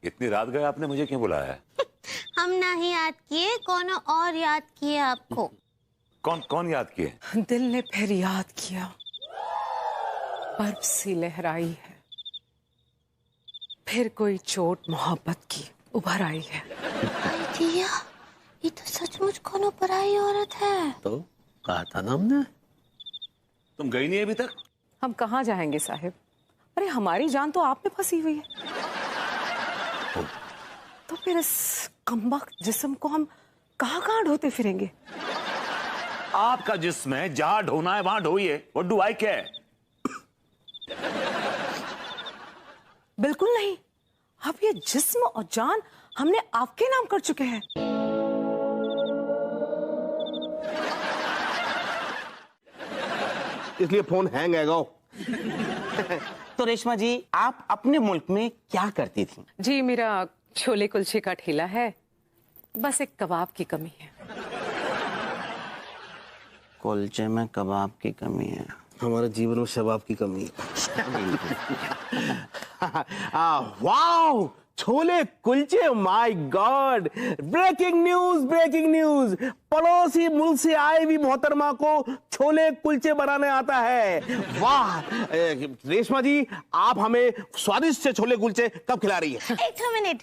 इतनी रात गए आपने मुझे क्यों बुलाया है? हम ना ही याद किए, कौन और याद किए आपको। कौन कौन याद किए? दिल ने फिर याद किया, बर्फ सी लहराई है, फिर कोई चोट मोहब्बत की उभर आई है। दिया, ये तो सचमुच कोनो पराई औरत है। तो कहा था ना हमने। तुम गई नहीं अभी तक? हम कहाँ जाएंगे साहिब? अरे हमारी जान तो आप में फंसी हुई है। तो फिर इस कमबख्त जिस्म को हम कहाँ कहाँ ढोते फिरेंगे? आपका जिस्म है, जहां ढोना है वहां ढोइए। What do I care? बिल्कुल नहीं, अब ये जिस्म और जान हमने आपके नाम कर चुके हैं। इसलिए फोन हैंग है। तो रेशमा जी, आप अपने मुल्क में क्या करती थी? जी मेरा छोले कुलचे का ठेला है, बस एक कबाब की कमी है। कुलचे में कबाब की कमी है। हमारे जीवन में शबाब की कमी है। वाओ, छोले कुलचे, my god. Breaking news, breaking news. पड़ोसी मुल्क से आए भी मोहतरमा को छोले कुलचे बनाने आता है। वाह रेशमा जी, आप हमें स्वादिष्ट से छोले कुलचे कब खिला रही है? एक मिनट,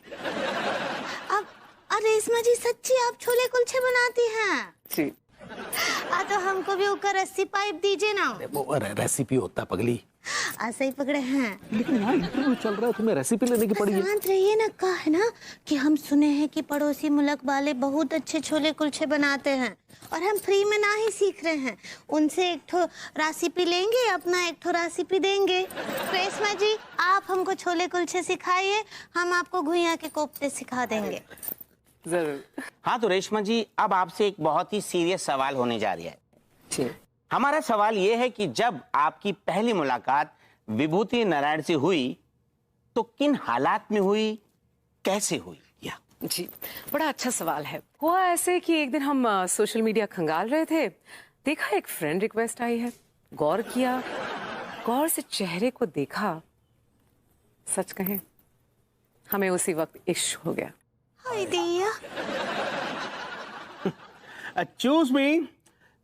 अब अरे रेशमा जी सच्ची आप छोले कुलचे बनाती हैं? जी। तो हमको भी ऊपर 80 पाइप दीजिए ना। वो रेसिपी होता पगली। ऐसे ही पकड़े हैं। लेकिन यहाँ इंटरव्यू चल रहा है, तुम्हें रेसिपी लेने की पड़ी है। शांत रहिए ना। कहा है ना कि हम सुने हैं कि पड़ोसी मुल्क वाले बहुत अच्छे छोले कुलचे बनाते हैं और हम फ्री में ना ही सीख रहे हैं, उनसे एक ठो रेसिपी लेंगे, अपना एक ठो रेसिपी देंगे। रेशमा जी आप हमको छोले कुलचे सिखाइए, हम आपको घुइयां के कोफ्ते सिखा देंगे। जरूर। हाँ तो रेशमा जी अब आपसे एक बहुत ही सीरियस सवाल होने जा रहा है। हमारा सवाल ये है कि जब आपकी पहली मुलाकात विभूति नारायण से हुई तो किन हालात में हुई, कैसे हुई? जी बड़ा अच्छा सवाल है। हुआ ऐसे कि एक दिन हम सोशल मीडिया खंगाल रहे थे, देखा एक फ्रेंड रिक्वेस्ट आई है, गौर किया, गौर से चेहरे को देखा, सच कहें हमें उसी वक्त इश्क हो गया। हाय दिया। एक्सक्यूज मी,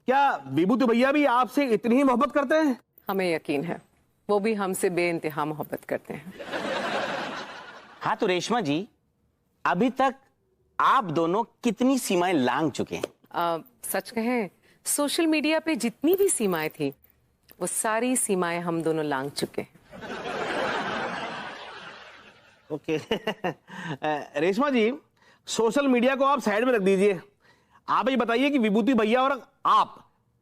क्या विभूति भैया भी आपसे इतनी ही मोहब्बत करते हैं? हमें यकीन है वो भी हमसे बेइंतहा मोहब्बत करते हैं। हाँ तो रेशमा जी अभी तक आप दोनों कितनी सीमाएं लांघ चुके हैं? सच कहें सोशल मीडिया पे जितनी भी सीमाएं थी वो सारी सीमाएं हम दोनों लांघ चुके हैं। ओके। रेशमा जी सोशल मीडिया को आप साइड में रख दीजिए, आप ये बताइए कि विभूति भैया और आप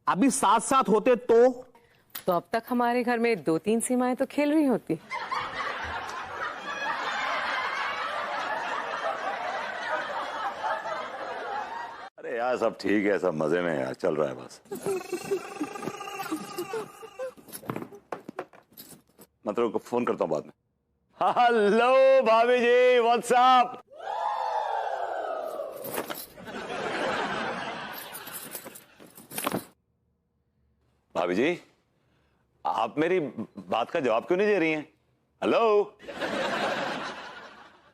अभी साथ साथ होते तो अब तक हमारे घर में 2-3 सीमाएं तो खेल रही होती। अरे यार सब ठीक है, सब मजे में यार, चल रहा है बस। मैं तेरे को फोन करता हूँ बाद में। हेलो भाभी जी, व्हाट्स अप? भाभी जी आप मेरी बात का जवाब क्यों नहीं दे रही हैं? हेलो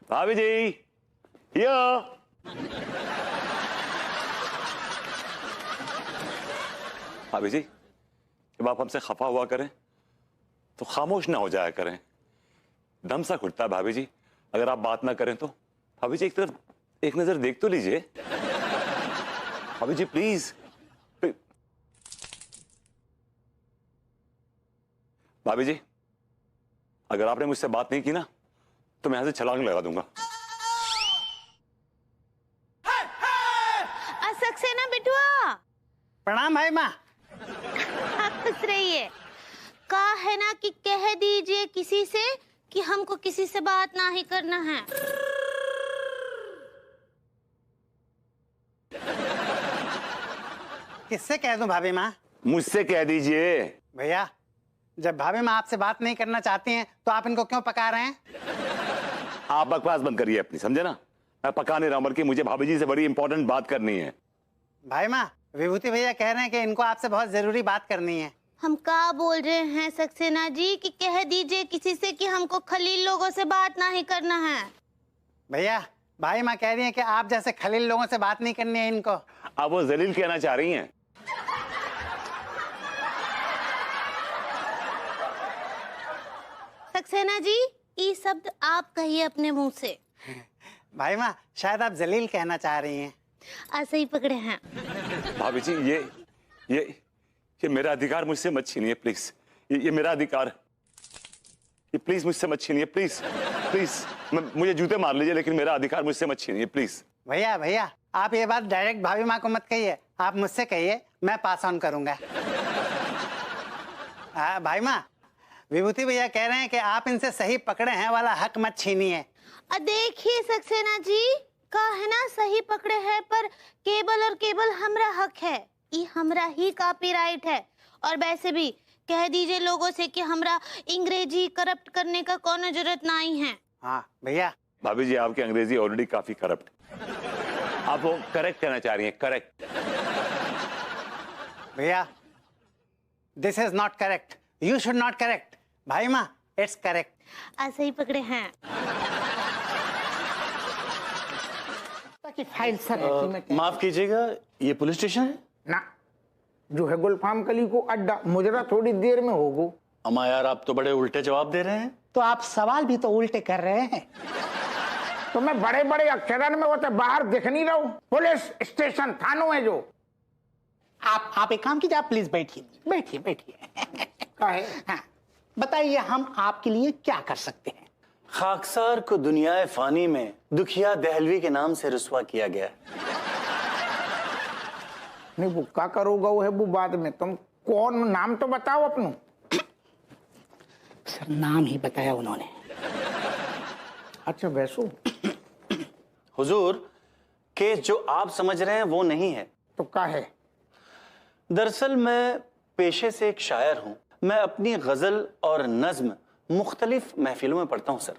भाभी जी, हियर। भाभी जी जब आप हमसे खफा हुआ करें तो खामोश ना हो जाया करें, दम सा घुटता है भाभी जी अगर आप बात ना करें तो। भाभी जी एक तरफ एक नजर देख तो लीजिए भाभी जी, प्लीज। भाभी जी अगर आपने मुझसे बात नहीं की ना तो मैं यहां से छलांग लगा दूंगा। सक्सेना बिटुआ। प्रणाम भाई माँ। खुश रहिए। कहा है ना कि कह दीजिए किसी से कि हमको किसी से बात ना ही करना है। किससे कह दूं भाभी माँ? मुझसे कह दीजिए। भैया जब भाभी माँ आपसे बात नहीं करना चाहती हैं तो आप इनको क्यों पका रहे हैं? आप बकवास बंद करिए अपनी, समझे ना? मैं पका नहीं रहा हूं, बल्कि मुझे भाभी जी से बड़ी इंपॉर्टेंट बात करनी है। भाई माँ विभूति भैया कह रहे हैं कि इनको आपसे बहुत जरूरी बात करनी है। हम क्या बोल रहे हैं सक्सेना जी कि कह दीजिए किसी से कि हमको खलील लोगों से बात ना ही करना है। भैया भाई माँ कह रही है कि आप जैसे खलील लोगों से बात नहीं करनी है इनको। आप वो जलील कहना चाह रही हैं? सक्सेना जी ये शब्द आप कहिए अपने मुंह से। भाई माँ शायद आप जलील कहना चाह रही हैं। ऐसे ही पकड़े हैं। भाभी जी ये मेरा अधिकार मुझसे मत छीनिए प्लीज। ये मेरा अधिकार, ये प्लीज मुझसे मत छीनिए प्लीज प्लीज। मुझे जूते मार लीजिए लेकिन मेरा अधिकार मुझसे मत छीनिए प्लीज। भैया भैया आप ये बात डायरेक्ट भाभी माँ को मत कहिए, आप मुझसे कहिए, मैं पास ऑन करूंगा। भाई माँ विभूति भैया कह रहे हैं कि आप इनसे सही पकड़े हैं वाला हक मत छीनिए। देखिए सक्सेना जी का है ना सही पकड़े हैं, पर केवल और केवल हमरा हक है, ये हमरा ही कॉपीराइट है। और वैसे भी कह दीजिए लोगों से कि हमरा अंग्रेजी करप्ट करने का कोनो जरूरत नहीं है। हाँ भैया। भाभी जी आपकी अंग्रेजी ऑलरेडी काफी करप्ट, आप वो करेक्ट कहना चाह रही हैं, करेक्ट। भैया this is not correct, you should not correct. भाई माँ इट्स करेक्ट। ऐसे ही पकड़े हैं। फाइल सर माफ कीजिएगा ये पुलिस स्टेशन है ना, जो है गुलफाम कली को अड्डा, मुजरा थोड़ी देर में होगो। अम्मा यार आप तो बड़े उल्टे जवाब दे रहे हैं। तो आप सवाल भी तो उल्टे कर रहे हैं। तो मैं बड़े बड़े अक्षरन में होते बाहर दिख नहीं रहा हूं। पुलिस स्टेशन थानों है जो। आप एक काम कीजिए, आप प्लीज बैठिए बैठिए बैठिए। हाँ। बताइए हम आपके लिए क्या कर सकते हैं? खाकसार को दुनियाए फानी में दुखिया दहलवी के नाम से रुस्वा किया गया। नहीं वो क्या करोगा वो है वो बाद में, तुम कौन, नाम तो बताओ अपनों। सर नाम ही बताया उन्होंने। अच्छा वैसो हुजूर, केस जो आप समझ रहे हैं वो नहीं है। तो क्या है? दरअसल मैं पेशे से एक शायर हूं। मैं अपनी गजल और नज्म मुख्तलिफ महफिलों में पढ़ता हूं सर।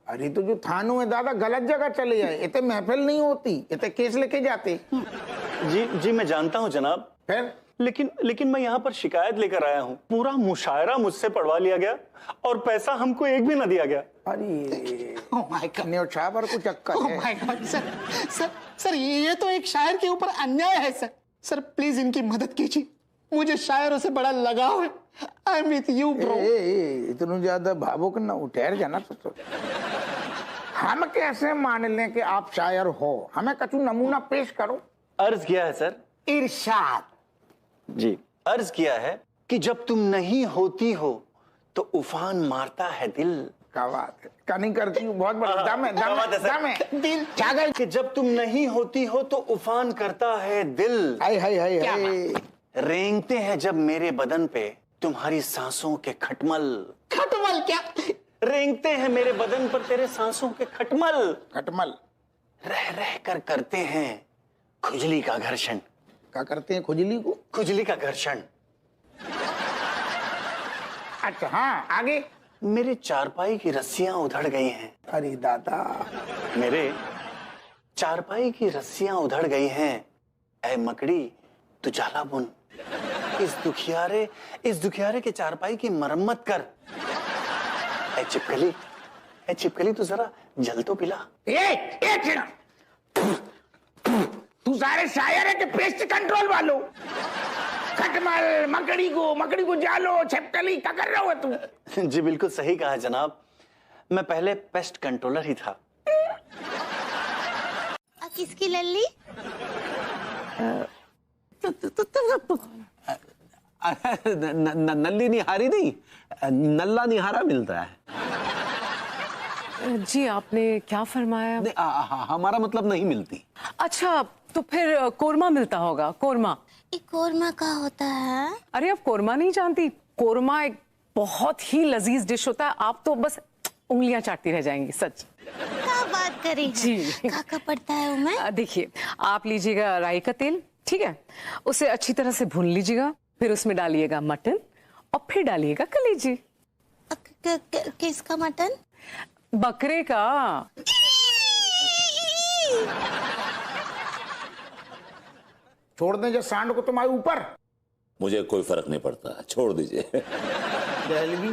अरे तो जो थानों में दादा गलत जगह चले जाए, इतने महफिल नहीं होती, इतने केस लेके जाते। जी मैं जानता हूं जनाब। फिर लेकिन मैं यहाँ पर शिकायत लेकर आया हूँ। पूरा मुशायरा मुझसे पढ़वा लिया गया और पैसा हमको एक भी ना दिया गया। अरे ओह माय गॉड, न्योछावर को चक्कर ओह है। माय गॉड सर ये तो एक शायर के ऊपर अन्याय है सर। सर प्लीज इनकी मदद कीजिए, मुझे शायरों से बड़ा लगाव है। I am with you bro. इतना ज्यादा भावुक ना हो, ठहर जाना। तो हम कैसे मान लें कि आप शायर हो? हमें कछु नमूना पेश करो। अर्ज किया है सर। इरशाद। जी अर्ज किया है कि जब तुम नहीं होती हो तो उफान मारता है दिल। क्या बात है, क्या नहीं करती हूँ, बहुत बड़ा दम है, दम है। दिल छागल कि जब तुम नहीं होती हो तो उफान करता है दिल। हाय हाय हाय हाय। रेंगते हैं जब मेरे बदन पे तुम्हारी सांसों के खटमल। खटमल क्या? रेंगते हैं मेरे बदन पर तेरे सांसों के खटमल। खटमल रह रह कर करते हैं खुजली का घर्षण। क्या करते हैं खुजली को? खुजली का घर्षण। अच्छा हाँ आगे। मेरे चारपाई की रस्सियां उधड़ गई हैं। अरे दादा, मेरे चारपाई की रस्सियां उधड़ गई हैं। ऐ मकड़ी तू जाला बुन। इस दुखियारे के चारपाई की मरम्मत कर। ऐ चिपकली तू जरा जल तो पिला। तू सारे शायर है कि पेस्ट कंट्रोल वालों? खटमल, मकड़ी को जालो, छिपकली, क्या कर रहा हो तू? जी बिल्कुल सही कहा जनाब, मैं पहले पेस्ट कंट्रोलर ही था। किसकी लल्ली? नल्ली निहारी नहीं, नल्ला निहारा मिलता है। जी आपने क्या फरमाया? हमारा मतलब नहीं मिलती। अच्छा तो फिर कोरमा मिलता होगा। कोरमा। कोरमा का होता है? अरे आप कोरमा नहीं जानती? कोरमा एक बहुत ही लजीज डिश होता है। आप तो बस उंगलियां चाटती रह जाएंगी। सच। क्या बात करी है? जी क्या पड़ता है उसमें? देखिए आप लीजिएगा राई का तेल, ठीक है, उसे अच्छी तरह से भून लीजिएगा। फिर उसमें डालिएगा मटन और फिर डालिएगा कलेजी। किसका मटन? बकरे का। छोड़ दें जो सांड को तुम्हारे ऊपर। मुझे कोई फर्क नहीं पड़ता, छोड़ दीजिए। दहलवी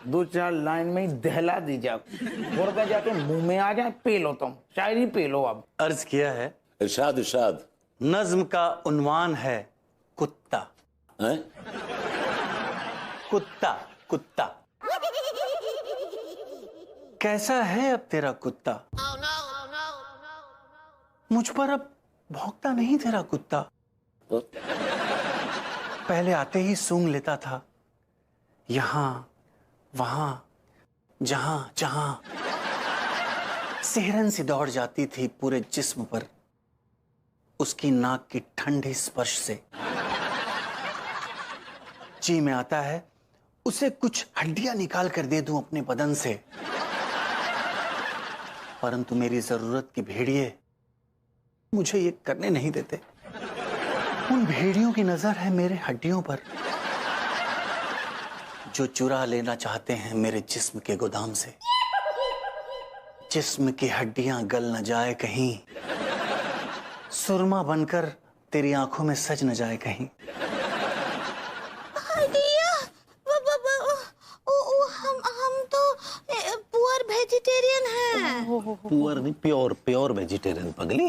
2-4 लाइन में ही दहला दी जा, मुर्गा जाके मुंह में आ जाए। पेलो तुम शायरी पेलो। अब अर्ज किया है। इरशाद। नज्म का उन्वान है कुत्ता। है? कुत्ता। कैसा है अब तेरा कुत्ता? मुझ पर अब भौंकता नहीं तेरा कुत्ता। पहले आते ही सूंघ लेता था, यहां वहां जहां सिहरन सी दौड़ जाती थी पूरे जिस्म पर उसकी नाक की ठंडी स्पर्श से। जी में आता है उसे कुछ हड्डियां निकाल कर दे दूं अपने बदन से, परंतु मेरी जरूरत की भेड़िए मुझे ये करने नहीं देते। उन भेड़ियों की नजर है मेरे हड्डियों पर जो चुरा लेना चाहते हैं मेरे जिस्म के गोदाम से। जिस्म की हड्डियां गल न जाए कहीं, सुरमा बनकर तेरी आंखों में सज न जाए कहीं। हम तो पुअर वेजिटेरियन हैं। पुअर नहीं, प्योर वेजिटेरियन पगली।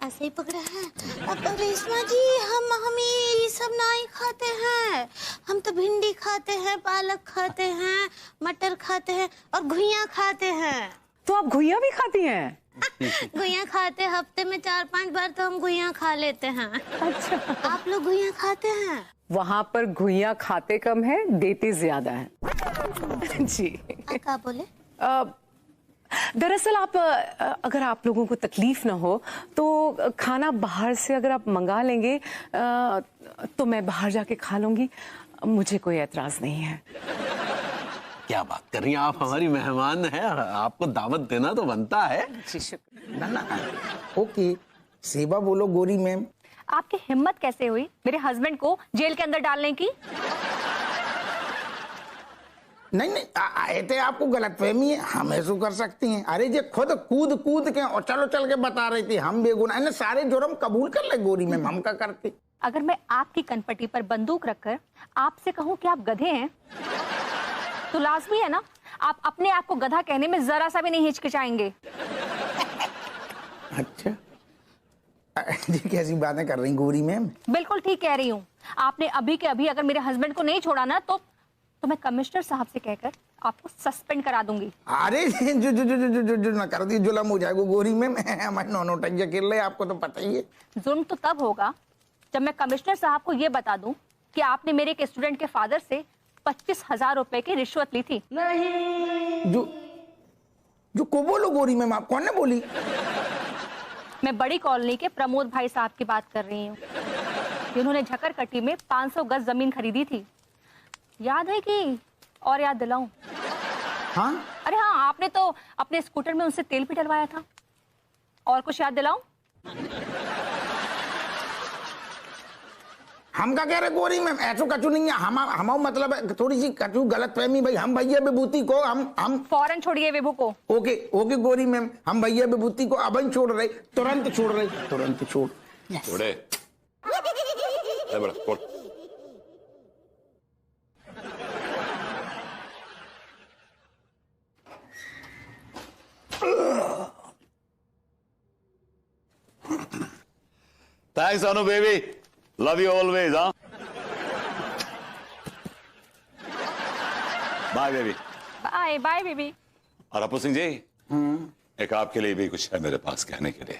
ऐसे ही पकड़ा है। अब रेशमा जी हम ये सब नहीं खाते हैं। हम तो भिंडी खाते हैं, पालक खाते हैं, मटर खाते हैं और घुइयां खाते हैं। तो आप घुइयां भी खाती हैं? गुइयां खाते, हफ्ते में 4-5 बार तो हम गुइयां खा लेते हैं। अच्छा, आप लोग गुइयां खाते हैं? वहां पर घुइयां खाते कम है, देते ज्यादा है। जी। क्या बोले? दरअसल आप अगर आप लोगों को तकलीफ ना हो तो खाना बाहर से अगर आप मंगा लेंगे तो मैं बाहर जाके खा लूंगी, मुझे कोई एतराज नहीं है। क्या बात कर रही हैं आप, हमारी मेहमान हैं, आपको दावत देना तो बनता है। जी शुक्रिया। ना ओके, सेवा बोलो गोरी मैम। आपकी हिम्मत कैसे हुई मेरे हस्बैंड को जेल के अंदर डालने की? नहीं आए थे, आपको गलतफहमी है, हम ऐसा कर सकती हैं। अरे जे खुद कूद के और चल के बता रही थी हम बेगुनाह, इन्हें सारे जुर्म कबूल कर ले गोरी मैम, हम क्या करते? अगर मैं आपकी कनपटी पर बंदूक रखकर आपसे कहूं कि आप गधे हैं तो लाजमी है ना आप अपने आप को गधा कहने में जरा सा भी नहीं हिचकिचाएंगे। अच्छा, ये कैसी बातें कर रही गोरी मैम? बिल्कुल ठीक कह रही हूँ। आपने अभी के अभी अगर मेरे हस्बैंड को नहीं छोड़ा ना तो मैं कमिश्नर साहब से कहकर आपको सस्पेंड करा दूंगी। अरे जो ना कर दी, जुल्म हो जाएगा गोरी मैम, हमारे नौनो टंगे खेल रहे, आपको तो पता ही है। जुल्म तो तब होगा जब मैं कमिश्नर साहब को ये बता दूं कि आपने मेरे एक स्टूडेंट के फादर से 25,000 रुपए की रिश्वत ली थी। नहीं, जो को बोलो गोरी मैम, आप कौन ने बोली? मैं बड़ी कॉलोनी के प्रमोद भाई साहब की बात कर रही हूँ, जिन्होंने झकरकट्टी में 500 गज जमीन खरीदी थी। याद है कि और याद दिलाऊं? हाँ? अरे हाँ, आपने तो अपने स्कूटर में उनसे तेल भी डलवाया था। और कुछ याद दिलाऊं? हम क्या कह रहे गोरी मैम, ऐसा कचू नहीं है, हम मतलब थोड़ी सी कचू गलत फहमी भाई। हम भैया विभूति को हम फौरन छोड़िए विभू को। ओके गोरी मैम, हम भैया विभूति को अब छोड़ रहे, तुरंत छोड़ रहे, तुरंत छोड़। छोड़े बड़ा छोड़। Thanks, Anu baby. Love you always, huh? Bye, baby. Bye baby. और अपू सिंह जी, एक आपके लिए भी कुछ है मेरे पास कहने के लिए।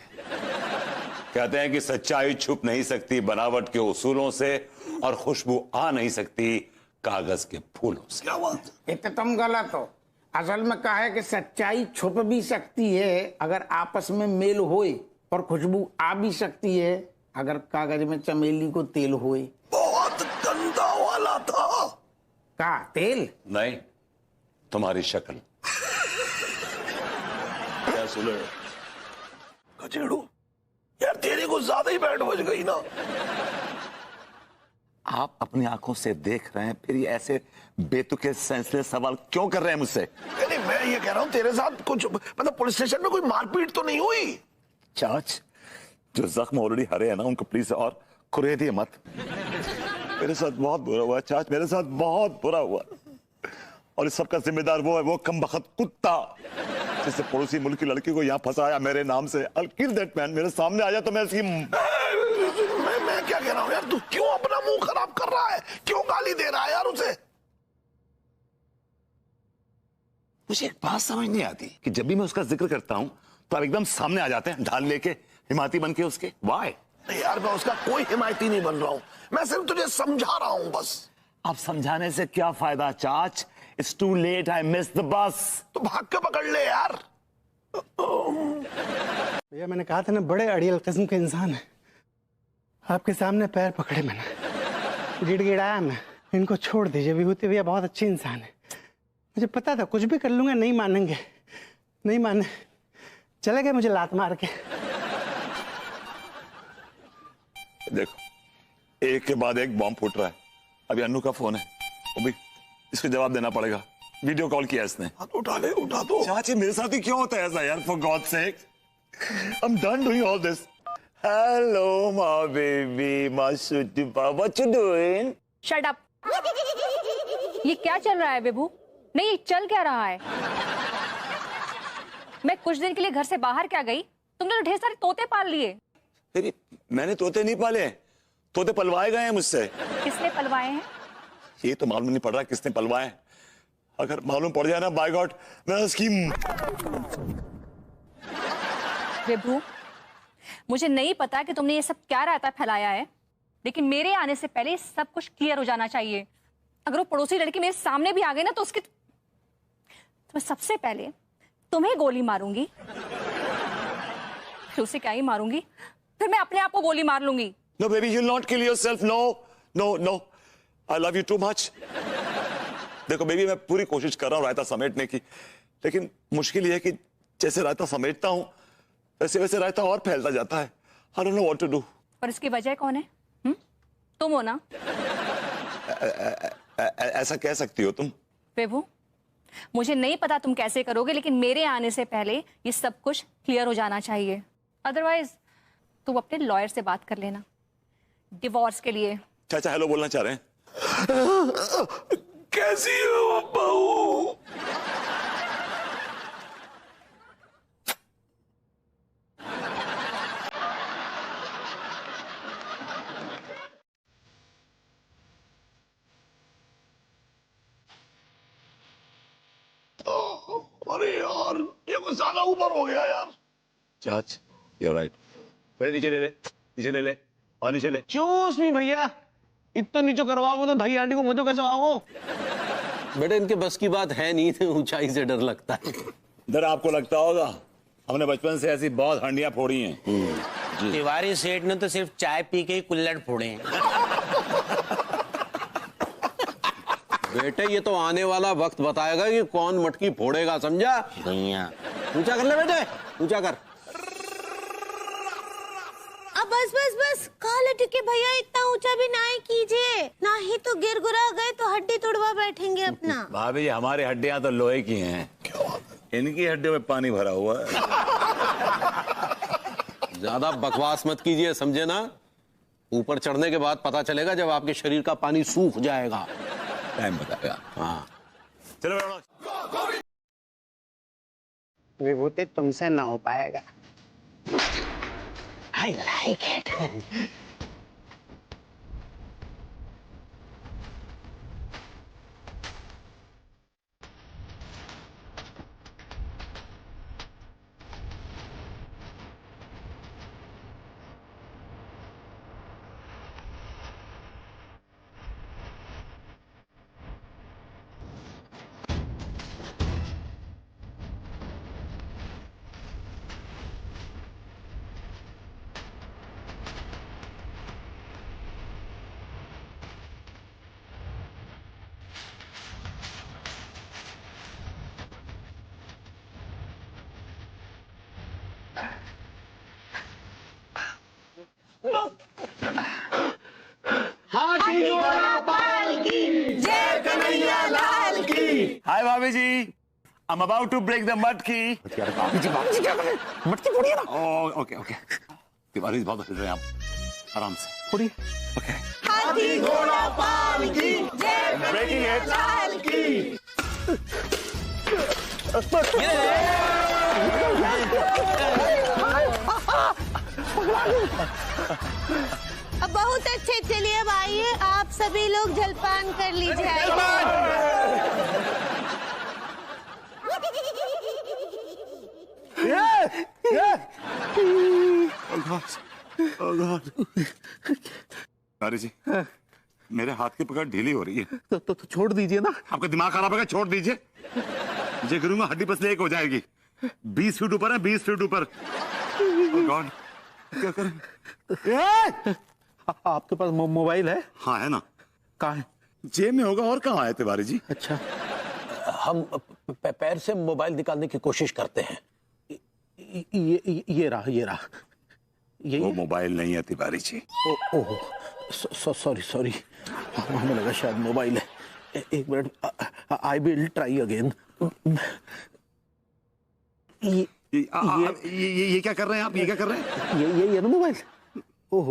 कहते हैं कि सच्चाई छुप नहीं सकती बनावट के उसूलों से, और खुशबू आ नहीं सकती कागज के फूलों से। क्या बात? इतना तुम गलत हो। असल में कहा है कि सच्चाई छुप भी सकती है अगर आपस में मेल होए, और खुशबू आ भी सकती है अगर कागज में चमेली को तेल होए। बहुत गंदा वाला था। का तेल? नहीं, तुम्हारी शक्ल। क्या सुनो गजेड़ू, यार तेरे को ज्यादा ही बैठ बज गई ना। आप अपनी आंखों से देख रहे हैं, फिर ये ऐसे बेतुके सेंसलेस सवाल क्यों कर रहे हैं मुझसे? नहीं, मैं ये कह रहा हूँ तेरे साथ कुछ मतलब पुलिस स्टेशन में कोई मारपीट तो नहीं हुई? चाच, जो जख्म ऑलरेडी हरे हैं ना, उनको प्लीज और खुरेदिए मत। मेरे साथ बहुत बुरा हुआ चाच, मेरे साथ बहुत बुरा हुआ, और इस सबका जिम्मेदार वो है, वो कमबख्त कुत्ता जिससे पड़ोसी मुल्क की लड़की को यहाँ फंसाया मेरे नाम से। I'll kill that man। मेरे सामने आ जाए तो मैं इसकी मैं क्या कह रहा हूँ यार, तू क्यों अपना मुंह खराब कर रहा है? क्यों गाली दे रहा है यार उसे? मुझे एक बात समझ नहीं आती कि जब भी मैं उसका जिक्र करता हूं तो आप एकदम सामने आ जाते हैं ढाल लेके, हिमायती बन के उसके। वाई? यार मैं उसका कोई हिमायती नहीं बन रहा हूं, मैं सिर्फ तुझे समझा रहा हूं बस। आप समझाने से क्या फायदा चाच? It's too late, I miss the bus. तो भाग के पकड़ ले यार। भैया मैंने कहा था ना, बड़े अड़ियल किस्म के इंसान है। आपके सामने पैर पकड़े मैंने, गिड़गिड़ाया मैं, इनको छोड़ दीजिए। विभूति भैया बहुत अच्छे इंसान है, मुझे पता था कुछ भी कर लूंगा, नहीं मानेंगे, नहीं माने, चले गए मुझे लात मार के। देखो, एक के बाद एक बॉम्ब फूट रहा है। अभी अन्नू का फोन है, वो भी इसको जवाब देना पड़ेगा। वीडियो कॉल किया इसने। उठा ले, उठा दो। चाची मेरे साथ ही क्यों होता है ऐसा यार? For God sake, I am done doing all this. Hello my baby, my sweetie papa, what you doing? Shut up. ये क्या चल रहा है विभू? नहीं, चल क्या रहा है? मैं कुछ दिन के लिए घर से बाहर क्या गई, तुमने तो ढेर सारे तोते पाल लिए। मैंने तोते नहीं पाले, तोते पलवाए गए हैं मुझसे। किसने पलवाए हैं? ये तो मालूम नहीं पड़ रहा किसने पलवाए। अगर मालूम पड़ जाए ना, बाय गॉड, मैं उसकी विभू, मुझे नहीं पता कि तुमने ये सब क्या रायता फैलाया है, लेकिन मेरे आने से पहले सब कुछ क्लियर हो जाना चाहिए। अगर वो पड़ोसी लड़की मेरे सामने भी आ गई ना तो उसकी तो मैं सबसे पहले तुम्हें गोली मारूंगी, फिर उसे क्या ही मारूंगी, फिर मैं अपने आप को गोली मार लूंगी। No baby, you'll not kill yourself. No, no, no. I love you too much. देखो बेबी, मैं पूरी कोशिश कर रहा हूँ रायता समेटने की, लेकिन मुश्किल ये है कि जैसे रायता समेटता हूँ वैसे वैसे रायता और फैलता जाता है। I don't know what to do. और इसकी वजह कौन है? तुम हो ना? ऐसा कह सकती हो तुम। विभू, मुझे नहीं पता तुम कैसे करोगे, लेकिन मेरे आने से पहले ये सब कुछ क्लियर हो जाना चाहिए। अदरवाइज तुम अपने लॉयर से बात कर लेना डिवोर्स के लिए। चाचा हेलो बोलना चाह रहे हैं। कैसी हो बहू? अरे यार, ये कुछ ज्यादा ऊपर हो गया यार। चाच, you're right. पहले नीचे ले ले, नीचे ले ले और नीचे ले। चूस नहीं भैया, इतना नीचे करवाओगे तो भाई आंटी को मुझे कैसे आओ? बेटे इनके बस की बात है नहीं, तो ऊंचाई से डर लगता है। डर आपको लगता होगा, हमने बचपन से ऐसी बहुत हंडियां फोड़ी हैं। तिवारी सेठ ने तो सिर्फ चाय पी के ही कुल्हड़ फोड़े हैं। बेटे ये तो आने वाला वक्त बताएगा कि कौन मटकी फोड़ेगा, समझा? भैया ऊंचा कर ले बेटे, ऊंचा कर। अब बस बस बस, काले टिके भैया, इतना ऊंचा भी ना ही कीजिए, ना ही तो गिर गुरा गए तो हड्डी तोड़वा बैठेंगे अपना। भाभी जी, हमारी हड्डियां तो लोहे की हैं, इनकी हड्डियों में पानी भरा हुआ है। ज्यादा बकवास मत कीजिए, समझे ना? ऊपर चढ़ने के बाद पता चलेगा जब आपके शरीर का पानी सूख जाएगा। टाइम बताएगा। हाँ चलो विभूति तुमसे ना हो पाएगा। I like it. हाय भाभी जी, I'm about to break the मटकी। मटकी फोड़िए ना। Okay okay. तिवारी बहुत हिल रहे हैं आप, आराम से फोड़िए। ओके। हाथी घोड़ा पाल की जय Breaking it. लाल की। अब बहुत अच्छे, चलिए अब आइए, आप सभी लोग जलपान कर लीजिए। तिवारी जी, मेरे हाथ की पकड़ ढीली हो रही है। तो छोड़ दीजिए ना। आपका दिमाग खराब है, छोड़ दीजिए। ये करूंगा हड्डी पसली एक हो जाएगी। 20 फीट ऊपर है, 20 फीट ऊपर। Oh God, क्या करें? आपके पास मोबाइल है? हाँ है ना। कहाँ है? जेब में होगा, और कहाँ है तिवारी जी? अच्छा, हम पैर से मोबाइल निकालने की कोशिश करते हैं। ये रहा, ये रहा। वो मोबाइल नहीं है Tiwari ji. Oh sorry sorry, हमें लगा शायद मोबाइल है। एक minute, I will try again. ये क्या कर रहे हैं आप? ये क्या कर रहे हैं? ये ना मोबाइल। ओहो